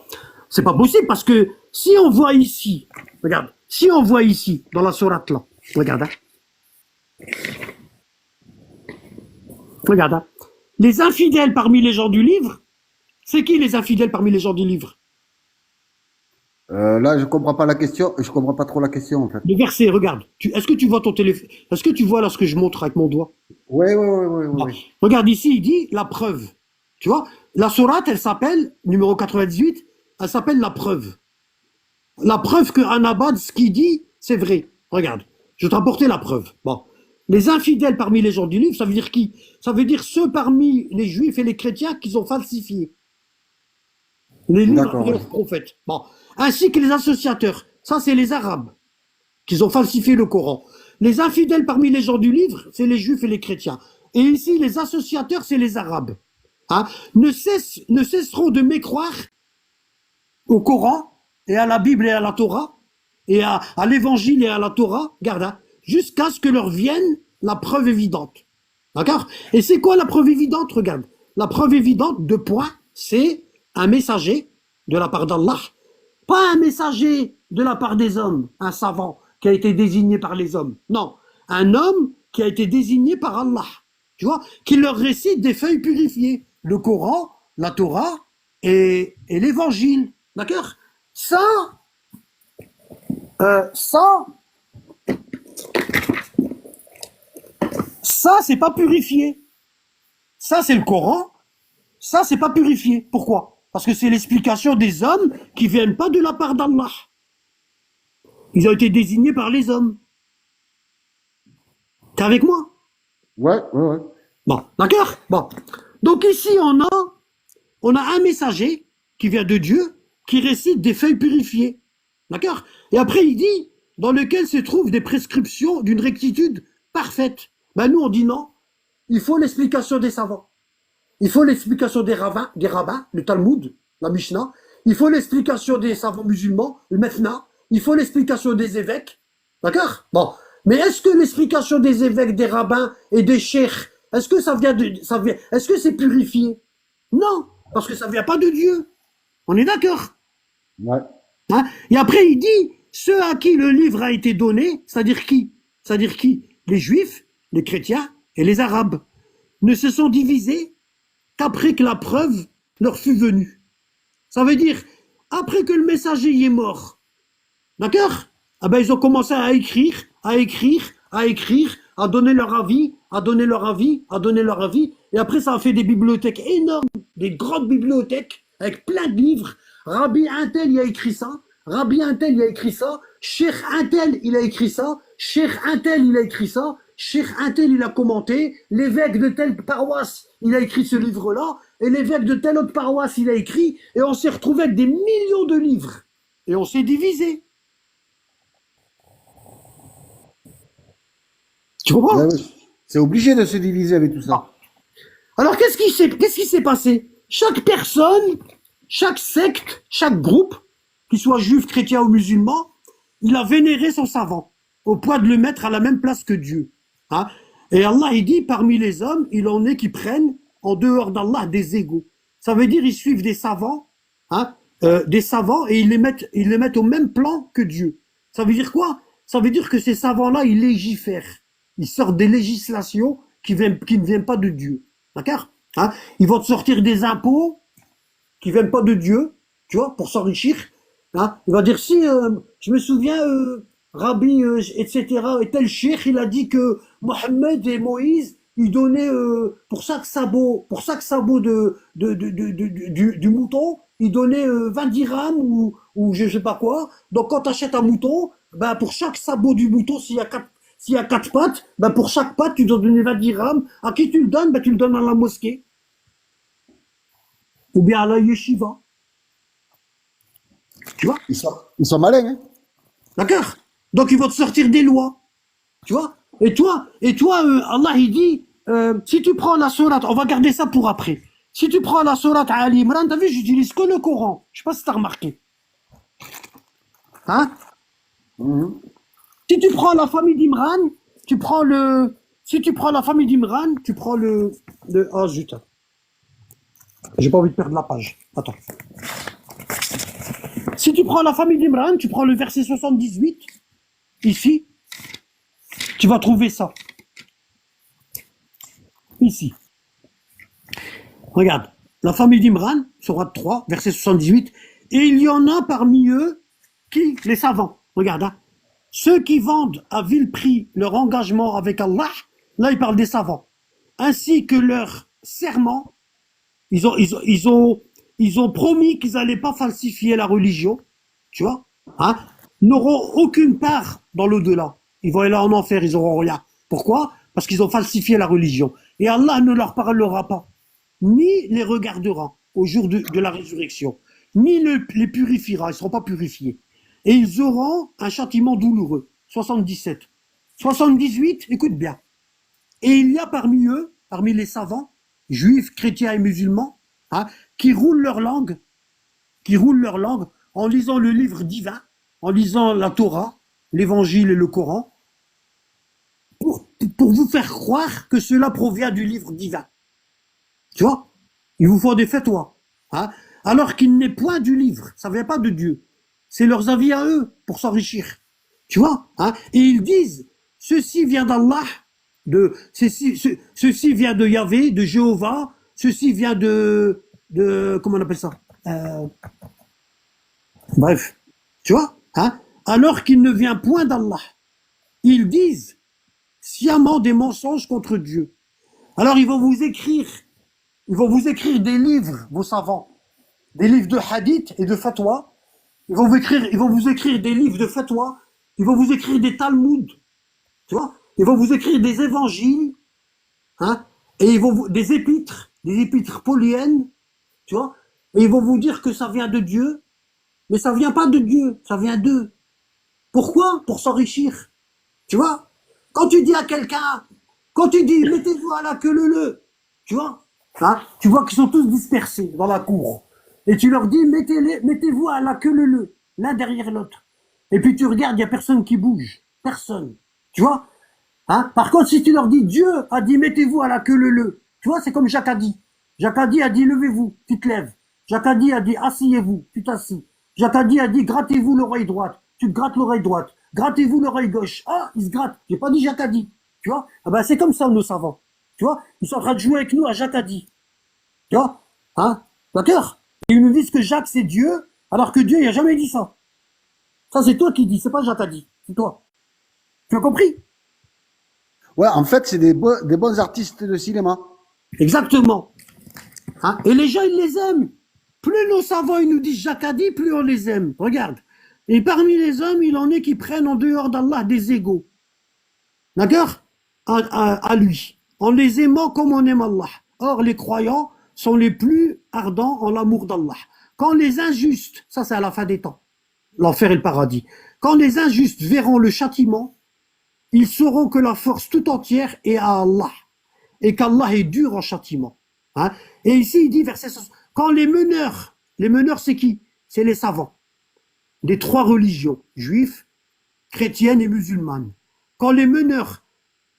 c'est pas possible parce que si on voit ici, regarde, si on voit ici, dans la sourate là, regarde, hein. Regarde, hein. Les infidèles parmi les gens du livre, c'est qui les infidèles parmi les gens du livre? Là, je comprends pas la question. Je comprends pas trop la question, en fait. Le verset, regarde. Est-ce que tu vois ton téléphone? Est-ce que tu vois là ce que je montre avec mon doigt? Ouais. Regarde ici, il dit la preuve. Tu vois? La sourate, elle s'appelle, numéro 98, elle s'appelle la preuve. La preuve que Anabad, ce qu'il dit, c'est vrai. Regarde, je vais te rapporter la preuve. Bon. Les infidèles parmi les gens du livre, ça veut dire qui? Ça veut dire ceux parmi les juifs et les chrétiens qui ont falsifié les livres D'accord, de ouais. leurs prophètes. Bon. Ainsi que les associateurs. Ça, c'est les Arabes qui ont falsifié le Coran. Les infidèles parmi les gens du livre, c'est les juifs et les chrétiens. Et ici, les associateurs, c'est les Arabes. Hein? Ne cesseront de mécroire au Coran et à la Bible et à la Torah et à l'évangile et à la Torah, garde, hein, jusqu'à ce que leur vienne la preuve évidente. D'accord? Et c'est quoi la preuve évidente? Regarde. La preuve évidente, deux points, c'est un messager de la part d'Allah, pas un messager de la part des hommes, un savant qui a été désigné par les hommes. Non, un homme qui a été désigné par Allah, tu vois, qui leur récite des feuilles purifiées, le Coran, la Torah et l'évangile. D'accord? Ça, c'est pas purifié. Ça, c'est le Coran. Ça, c'est pas purifié. Pourquoi? Parce que c'est l'explication des hommes qui viennent pas de la part d'Allah. Ils ont été désignés par les hommes. T'es avec moi? Ouais. Bon, d'accord? Bon. Donc ici, on a un messager qui vient de Dieu, qui récite des feuilles purifiées. D'accord? Et après, il dit, dans lequel se trouvent des prescriptions d'une rectitude parfaite. Ben nous, on dit non. Il faut l'explication des savants. Il faut l'explication des rabbins, le Talmud, la Mishnah. Il faut l'explication des savants musulmans, le Methna. Il faut l'explication des évêques. D'accord? Bon. Mais est-ce que l'explication des évêques, des rabbins et des cheikhs, est-ce que est-ce que c'est purifié? Non. Parce que ça vient pas de Dieu. On est d'accord? Ouais. Hein. Et après, il dit, ceux à qui le livre a été donné, c'est-à-dire qui? C'est-à-dire qui? Les Juifs, les chrétiens et les Arabes ne se sont divisés qu'après que la preuve leur fut venue. Ça veut dire, après que le messager y est mort, d'accord? Ah ben, ils ont commencé à écrire, à écrire, à écrire, à donner leur avis, à donner leur avis, à donner leur avis. Et après, ça a fait des bibliothèques énormes, des grandes bibliothèques avec plein de livres. Rabbi Intel, il a écrit ça. Rabbi Intel, il a écrit ça. Cheikh Intel, il a écrit ça. Cheikh Intel, il a écrit ça. Cheikh Intel, il a commenté. L'évêque de telle paroisse, il a écrit ce livre-là. Et l'évêque de telle autre paroisse, il a écrit. Et on s'est retrouvé avec des millions de livres. Et on s'est divisé. Tu comprends? Ouais, ouais. C'est obligé de se diviser avec tout ça. Alors, qu'est-ce qui s'est passé? Chaque personne, chaque secte, chaque groupe, qu'il soit juif, chrétien ou musulman, il a vénéré son savant, au point de le mettre à la même place que Dieu. Hein? Et Allah, il dit, parmi les hommes, il en est qui prennent, en dehors d'Allah, des égaux. Ça veut dire, ils suivent des savants, hein, et ils les mettent au même plan que Dieu. Ça veut dire quoi? Ça veut dire que ces savants-là, ils légifèrent. Ils sortent des législations qui ne viennent pas de Dieu. D'accord? Hein? Ils vont te sortir des impôts qui ne viennent pas de Dieu, tu vois, pour s'enrichir. Hein? Il va dire, si, je me souviens, Rabbi, etc., et tel cheikh, il a dit que Mohammed et Moïse, ils donnaient, pour chaque sabot du mouton, ils donnaient 20 dirhams ou je sais pas quoi. Donc, quand tu achètes un mouton, ben, pour chaque sabot du mouton, s'il y a 4 pattes, ben pour chaque patte, tu dois donner 20 dirhams. À qui tu le donnes? Ben tu le donnes à la mosquée. Ou bien à la yeshiva. Tu vois? Ils sont malins, hein? D'accord? Donc ils vont te sortir des lois. Tu vois? Et toi, Allah il dit, si tu prends la sourate, on va garder ça pour après. Si tu prends la sourate à Ali Imran, t'as vu, j'utilise que le Coran. Je sais pas si t'as remarqué. Hein? Si tu prends la famille d'Imran, si tu prends la famille d'Imran, tu prends oh zut. J'ai pas envie de perdre la page. Attends. Si tu prends la famille d'Imran, tu prends le verset 78. Ici. Tu vas trouver ça. Ici. Regarde. La famille d'Imran, sourate 3, verset 78. Et il y en a parmi eux qui, les savants. Regarde, hein. Ceux qui vendent à vil prix leur engagement avec Allah, là ils parlent des savants, ainsi que leur serment, ils ont promis qu'ils n'allaient pas falsifier la religion, tu vois, hein, n'auront aucune part dans l'au-delà. Ils vont aller en enfer, ils n'auront rien. Pourquoi? Parce qu'ils ont falsifié la religion. Et Allah ne leur parlera pas, ni les regardera au jour de la résurrection, ni les purifiera, ils ne seront pas purifiés. Et ils auront un châtiment douloureux. 77. 78, écoute bien. Et il y a parmi eux, parmi les savants, juifs, chrétiens et musulmans, hein, qui roulent leur langue en lisant le livre divin, en lisant la Torah, l'évangile et le Coran, pour vous faire croire que cela provient du livre divin. Tu vois? Ils vous font des fatwas, hein, alors qu'il n'est point du livre, ça ne vient pas de Dieu. C'est leurs avis à eux pour s'enrichir. Tu vois, hein? Et ils disent, ceci vient d'Allah, ceci vient de Yahvé, de Jéhovah, ceci vient de comment on appelle ça? Bref. Tu vois, hein? Alors qu'il ne vient point d'Allah. Ils disent sciemment des mensonges contre Dieu. Alors ils vont vous écrire des livres, vos savants, des livres de hadith et de fatwa. Ils vont vous écrire des livres de fatwa, ils vont vous écrire des Talmuds, tu vois, ils vont vous écrire des évangiles, hein, et des épîtres pauliennes, tu vois, et ils vont vous dire que ça vient de Dieu, mais ça vient pas de Dieu, ça vient d'eux. Pourquoi? Pour s'enrichir, tu vois. Quand tu dis mettez-vous à la queue leu, tu vois, hein, tu vois qu'ils sont tous dispersés dans la cour. Et tu leur dis, mettez-vous à la queue leu, l'un derrière l'autre. Et puis tu regardes, il n'y a personne qui bouge. Personne. Tu vois? Hein? Par contre, si tu leur dis, Dieu a dit, mettez-vous à la queue leu, tu vois, c'est comme Jacques a dit. Jacques a dit, levez-vous, tu te lèves. Jacques a dit, asseyez-vous, tu t'assis. Jacadi a dit, grattez-vous l'oreille droite. Tu te grattes l'oreille droite. Grattez-vous l'oreille gauche. Ah, il se gratte. J'ai pas dit Jacadi. Tu vois? Ah ben, c'est comme ça, nos savants. Tu vois? Ils sont en train de jouer avec nous à Jacadi. Tu vois? Hein? D'accord? Et ils nous disent que Jacques, c'est Dieu, alors que Dieu, il a jamais dit ça. Ça, c'est toi qui dis, c'est pas Jacadi. C'est toi. Tu as compris? Ouais, en fait, c'est des bons artistes de cinéma. Exactement. Hein? Et les gens, ils les aiment. Plus nos savants, ils nous disent Jacadi, plus on les aime. Regarde. Et parmi les hommes, il en est qui prennent en dehors d'Allah des égaux. D'accord? À lui. En les aimant comme on aime Allah. Or, les croyants sont les plus ardents en l'amour d'Allah. Quand les injustes, ça c'est à la fin des temps, l'enfer et le paradis, quand les injustes verront le châtiment, ils sauront que la force tout entière est à Allah et qu'Allah est dur en châtiment. Hein? Et ici, il dit, verset 60, quand les meneurs c'est qui? C'est les savants des trois religions, juifs, chrétiennes et musulmanes. Quand les meneurs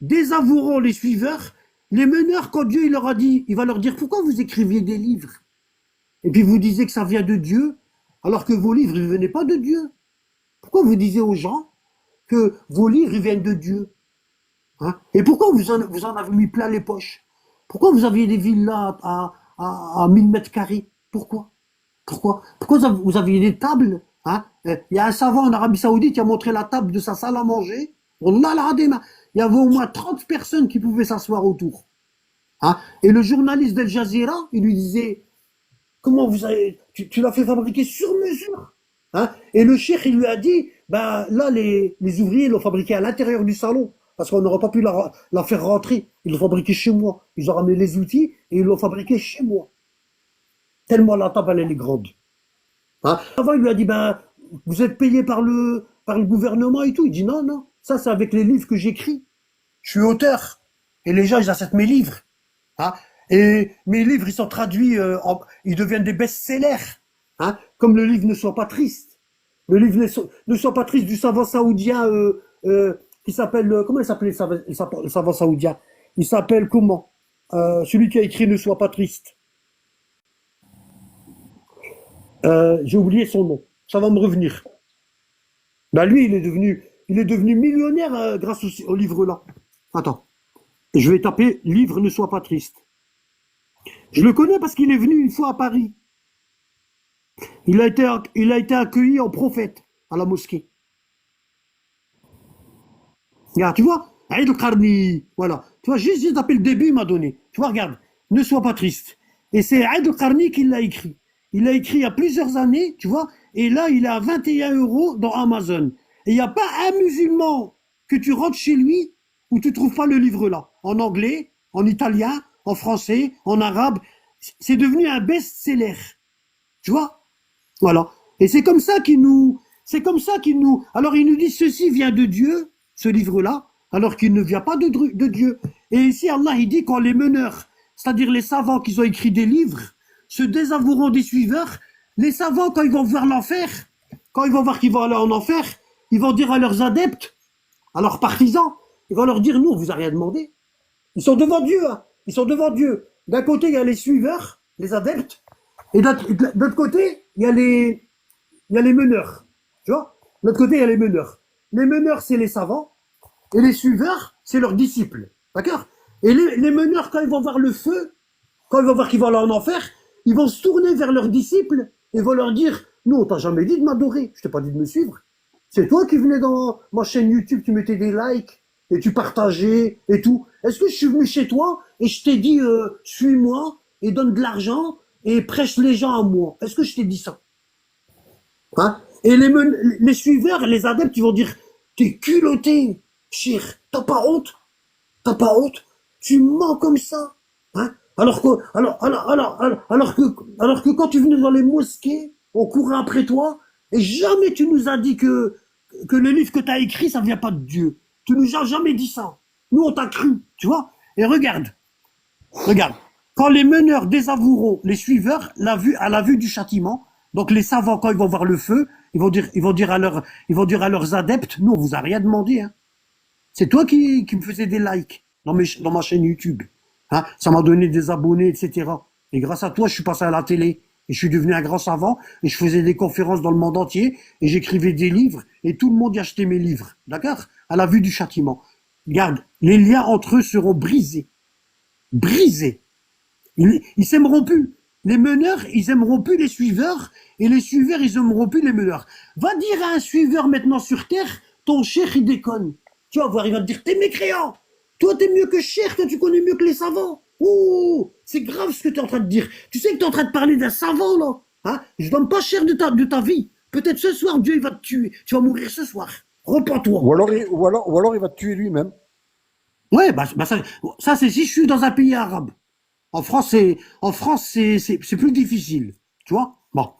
désavoueront les suiveurs, les meneurs, quand Dieu il leur a dit, il va leur dire, pourquoi vous écriviez des livres? Et puis vous disiez que ça vient de Dieu, alors que vos livres ne venaient pas de Dieu. Pourquoi vous disiez aux gens que vos livres ils viennent de Dieu? Hein? Et pourquoi vous en avez mis plein les poches? Pourquoi vous aviez des villas à 1000 mètres carrés? Pourquoi? Pourquoi vous aviez des tables? Hein? Il y a un savant en Arabie Saoudite qui a montré la table de sa salle à manger. Wallah al-Azim, il y avait au moins 30 personnes qui pouvaient s'asseoir autour. Hein? Et le journaliste d'Al Jazeera, il lui disait, comment vous avez, tu l'as fait fabriquer sur mesure? Hein? Et le cheikh, il lui a dit, ben là, les ouvriers l'ont fabriqué à l'intérieur du salon, parce qu'on n'aurait pas pu la faire rentrer. Ils l'ont fabriqué chez moi. Ils ont ramené les outils et ils l'ont fabriqué chez moi. Tellement la table, elle est grande. Hein? Avant, il lui a dit, ben, vous êtes payé par le gouvernement et tout. Il dit, non, non, ça c'est avec les livres que j'écris. Je suis auteur. Et les gens, ils achètent mes livres. Hein? Et mes livres, ils sont traduits, ils deviennent des best-sellers. Hein? Comme le livre Ne sois pas triste. Le livre Ne sois pas triste du savant saoudien qui s'appelle, comment il s'appelait le savant saoudien? Il s'appelle comment? Celui qui a écrit Ne sois pas triste. J'ai oublié son nom. Ça va me revenir. Ben lui, il est devenu millionnaire grâce au livre-là. Attends. Je vais taper livre Ne sois pas triste. Je le connais parce qu'il est venu une fois à Paris. Il a été accueilli en prophète à la mosquée. Regarde, tu vois, Aïd al-Qarni, voilà. Tu vois, juste j'ai tapé le début, il m'a donné. Tu vois, regarde, Ne sois pas triste. Et c'est Aïd al-Qarni qui l'a écrit. Il l'a écrit il y a plusieurs années, tu vois, et là, il est à 21 € dans Amazon. Et il n'y a pas un musulman que tu rentres chez lui où tu ne trouves pas le livre là. En anglais, en italien, en français, en arabe. C'est devenu un best-seller. Tu vois? Voilà. Et c'est comme ça qu'il nous... Alors il nous dit, ceci vient de Dieu, ce livre-là, alors qu'il ne vient pas de Dieu. Et ici, Allah, il dit, quand les meneurs, c'est-à-dire les savants qui ont écrit des livres, se désavoueront des suiveurs, les savants, quand ils vont voir l'enfer, quand ils vont voir qu'ils vont aller en enfer, ils vont dire à leurs adeptes, à leurs partisans, ils vont leur dire, nous, on vous a rien demandé. Ils sont devant Dieu, hein. Ils sont devant Dieu. D'un côté, il y a les suiveurs, les adeptes, et de l'autre côté, il y a les meneurs. Tu vois? De l'autre côté, il y a les meneurs. Les meneurs, c'est les savants, et les suiveurs, c'est leurs disciples. D'accord? Et les meneurs, quand ils vont voir le feu, quand ils vont voir qu'ils vont aller en enfer, ils vont se tourner vers leurs disciples et vont leur dire, nous, on t'a jamais dit de m'adorer, je t'ai pas dit de me suivre. C'est toi qui venais dans ma chaîne YouTube, tu mettais des likes et tu partageais et tout. Est-ce que je suis venu chez toi et je t'ai dit, suis-moi et donne de l'argent et prêche les gens à moi? Est-ce que je t'ai dit ça? Hein? Et les suiveurs, les adeptes, ils vont dire, t'es culotté, chir, t'as pas honte? T'as pas honte? Tu mens comme ça? Hein? Alors que quand tu venais dans les mosquées, on courait après toi, et jamais tu nous as dit que le livre que tu as écrit, ça vient pas de Dieu. Tu nous as jamais dit ça. Nous, on t'a cru, tu vois. Et regarde. Quand les meneurs désavoueront les suiveurs, à la vue du châtiment, donc les savants, quand ils vont voir le feu, ils vont dire à leurs adeptes, nous, on vous a rien demandé, hein. C'est toi qui me faisais des likes dans ma chaîne YouTube. Hein, ça m'a donné des abonnés, etc. Et grâce à toi, je suis passé à la télé. Et je suis devenu un grand savant, et je faisais des conférences dans le monde entier, et j'écrivais des livres, et tout le monde y achetait mes livres. D'accord? À la vue du châtiment. Regarde, les liens entre eux seront brisés. Brisés. Ils s'aimeront plus. Les meneurs, ils aimeront plus les suiveurs, et les suiveurs, ils aimeront plus les meneurs. Va dire à un suiveur maintenant sur Terre, ton cheikh, il déconne. Tu vas voir, il va te dire, t'es mécréant. Toi, t'es mieux que cheikh, toi, tu connais mieux que les savants. Oh, c'est grave ce que tu es en train de dire. Tu sais que tu es en train de parler d'un savant, là. Hein? Je donne pas cher de ta vie. Peut-être ce soir, Dieu, il va te tuer. Tu vas mourir ce soir. Repends-toi. Ou alors il va te tuer lui-même. Ouais, ça c'est si je suis dans un pays arabe. En France, c'est plus difficile. Tu vois? Bon.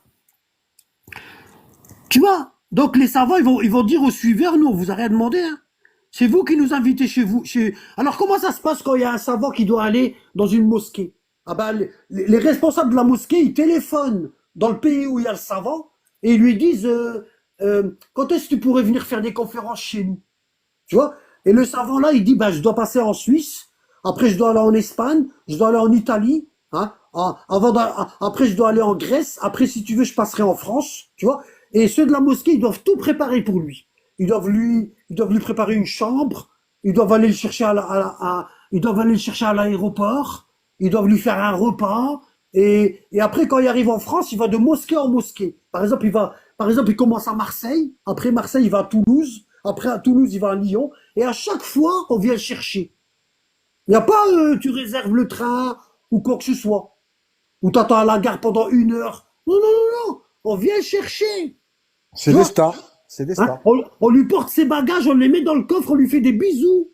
Tu vois? Donc les savants, ils vont dire aux suiveurs, nous, on vous a rien demandé, hein. C'est vous qui nous invitez chez vous. Alors comment ça se passe quand il y a un savant qui doit aller dans une mosquée? Ah ben, les responsables de la mosquée, ils téléphonent dans le pays où il y a le savant et ils lui disent quand est-ce que tu pourrais venir faire des conférences chez nous? Tu vois? Et le savant là, il dit bah, je dois passer en Suisse, après je dois aller en Espagne, je dois aller en Italie, hein, après je dois aller en Grèce, après si tu veux je passerai en France, tu vois? Et ceux de la mosquée, ils doivent tout préparer pour lui. Ils doivent lui préparer une chambre, ils doivent aller le chercher ils doivent aller le chercher à l'aéroport, ils doivent lui faire un repas, et après, quand il arrive en France, il va de mosquée en mosquée. Par exemple, il commence à Marseille, après Marseille, il va à Toulouse, après à Toulouse, il va à Lyon, et à chaque fois, on vient le chercher. Il n'y a pas, tu réserves le train, ou quoi que ce soit, ou t'attends à la gare pendant 1 heure. Non, non, non, non, on vient le chercher. C'est Tu des vois? stars. C'est des Hein, stars. on lui porte ses bagages, on les met dans le coffre, on lui fait des bisous.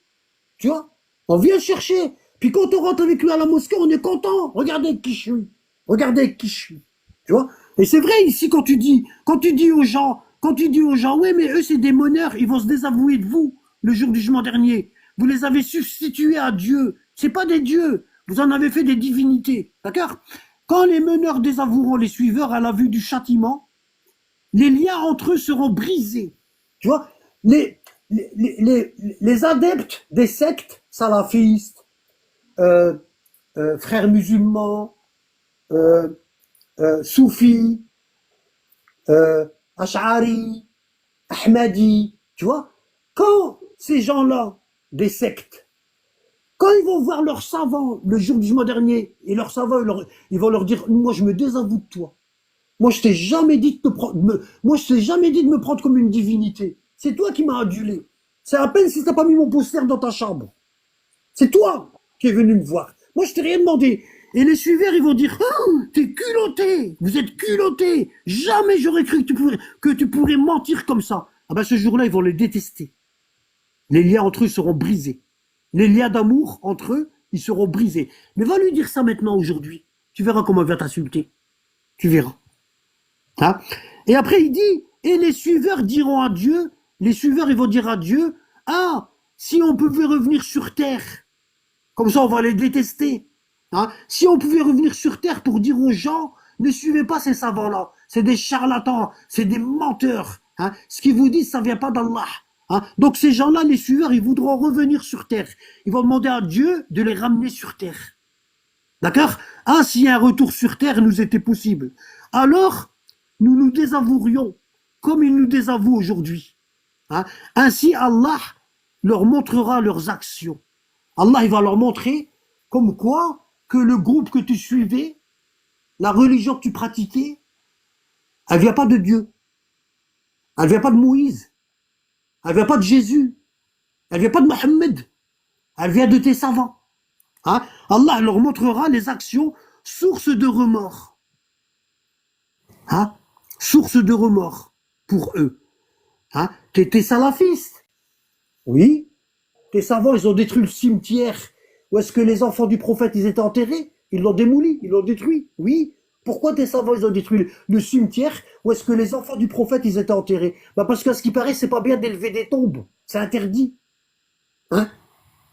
Tu vois? On vient le chercher. Puis quand on rentre avec lui à la mosquée, on est content. Regardez qui je suis. Regardez qui je suis. Tu vois? Et c'est vrai ici quand tu dis aux gens, ouais, mais eux c'est des meneurs, ils vont se désavouer de vous le jour du jugement dernier. Vous les avez substitués à Dieu. C'est pas des dieux. Vous en avez fait des divinités. D'accord? Quand les meneurs désavoueront les suiveurs à la vue du châtiment, les liens entre eux seront brisés. Tu vois, les adeptes des sectes salafistes, euh, frères musulmans, euh, soufis, ash'ari, ahmadi, tu vois, quand ces gens-là, des sectes, quand ils vont voir leurs savants le jour du jugement dernier, et leurs savants, ils vont leur dire, moi je me désavoue de toi. Moi, je t'ai jamais dit de te prendre, moi, je t'ai jamais dit de me prendre comme une divinité. C'est toi qui m'as adulé. C'est à peine si t'as pas mis mon poster dans ta chambre. C'est toi qui es venu me voir. Moi, je t'ai rien demandé. Et les suiveurs, ils vont dire, ah, t'es culotté. Vous êtes culotté. Jamais j'aurais cru que tu pourrais mentir comme ça. Ah ben, ce jour-là, ils vont les détester. Les liens entre eux seront brisés. Les liens d'amour entre eux, ils seront brisés. Mais va lui dire ça maintenant, aujourd'hui. Tu verras comment il va t'insulter. Tu verras. Hein? Et après, il dit, et les suiveurs diront à Dieu, les suiveurs, ils vont dire à Dieu, ah, si on pouvait revenir sur terre, comme ça on va les détester. Hein? Si on pouvait revenir sur terre pour dire aux gens, ne suivez pas ces savants-là, c'est des charlatans, c'est des menteurs. Hein? Ce qu'ils vous disent, ça vient pas d'Allah. Hein? Donc ces gens-là, les suiveurs, ils voudront revenir sur terre. Ils vont demander à Dieu de les ramener sur terre. D'accord? Ah, si un retour sur terre nous était possible. Alors, nous nous désavouerions comme ils nous désavouent aujourd'hui. Hein? Ainsi, Allah leur montrera leurs actions. Allah, il va leur montrer comme quoi que le groupe que tu suivais, la religion que tu pratiquais, elle vient pas de Dieu. Elle vient pas de Moïse. Elle vient pas de Jésus. Elle vient pas de Mohammed. Elle vient de tes savants. Hein? Allah leur montrera les actions source de remords. Hein? Source de remords pour eux. Hein? T'es salafiste. Oui. Tes savants, ils ont détruit le cimetière où est-ce que les enfants du prophète, ils étaient enterrés. Ils l'ont démoli, ils l'ont détruit. Oui. Pourquoi tes savants, ils ont détruit le cimetière où est-ce que les enfants du prophète, ils étaient enterrés? Bah parce qu'à ce qui paraît, c'est pas bien d'élever des tombes. C'est interdit. Hein?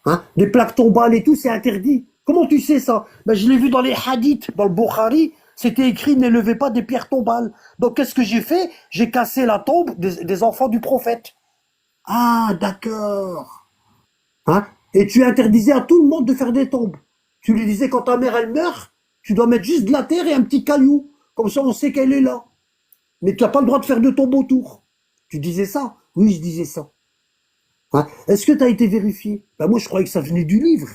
Hein? Des plaques tombales et tout, c'est interdit. Comment tu sais ça? Ben, je l'ai vu dans les hadiths, dans le Bukhari, c'était écrit n'élevez pas des pierres tombales. Donc qu'est-ce que j'ai fait? J'ai cassé la tombe des enfants du prophète. Ah, d'accord. Hein? Et tu interdisais à tout le monde de faire des tombes. Tu lui disais quand ta mère elle meurt, tu dois mettre juste de la terre et un petit caillou Comme ça, on sait qu'elle est là. Mais tu n'as pas le droit de faire de ton beau tour. Tu disais ça? Oui, je disais ça. Hein? Est-ce que tu as été vérifié? Ben moi, je croyais que ça venait du livre.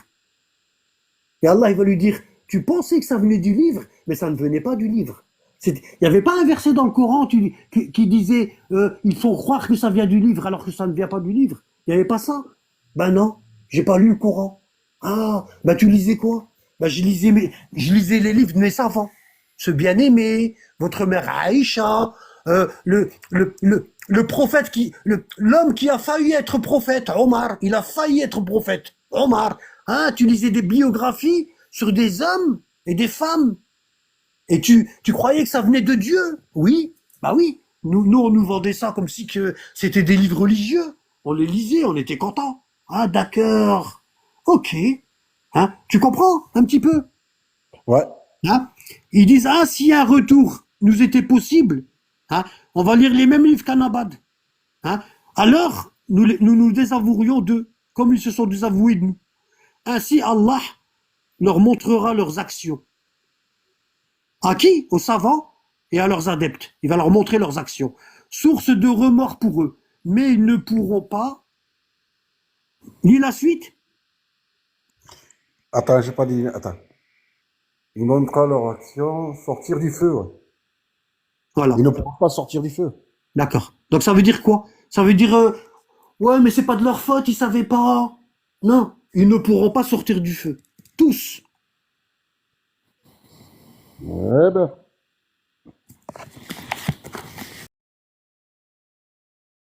Et Allah, il va lui dire, tu pensais que ça venait du livre, mais ça ne venait pas du livre. Il n'y avait pas un verset dans le Coran qui disait, il faut croire que ça vient du livre alors que ça ne vient pas du livre. Il n'y avait pas ça. Ben non, j'ai pas lu le Coran. Ah, ben tu lisais quoi? Ben je lisais les livres de mes savants. Ce bien-aimé, votre mère Aïcha, le prophète l'homme qui a failli être prophète, Omar, il a failli être prophète, Omar. Hein, tu lisais des biographies sur des hommes et des femmes. Et tu croyais que ça venait de Dieu? Oui, bah oui. Nous, on nous vendait ça comme si que c'était des livres religieux. On les lisait, on était contents. Ah, d'accord. Ok. Hein, tu comprends un petit peu? Ouais. Hein? Ils disent, ah, si un retour nous était possible, hein, on va lire les mêmes livres qu'Anabad. Hein, alors, nous désavouerions d'eux, comme ils se sont désavoués de nous. Ainsi, Allah leur montrera leurs actions. À qui? Aux savants et à leurs adeptes. Il va leur montrer leurs actions. Source de remords pour eux. Mais ils ne pourront pas. Ni la suite? Attends, j'ai pas dit. Attends. Ils montreront leur action sortir du feu. Ouais. Voilà. Ils ne pourront pas sortir du feu. D'accord. Donc ça veut dire quoi? Ça veut dire, ouais, mais c'est pas de leur faute, ils savaient pas. Non, ils ne pourront pas sortir du feu. Tous. Ouais, ben.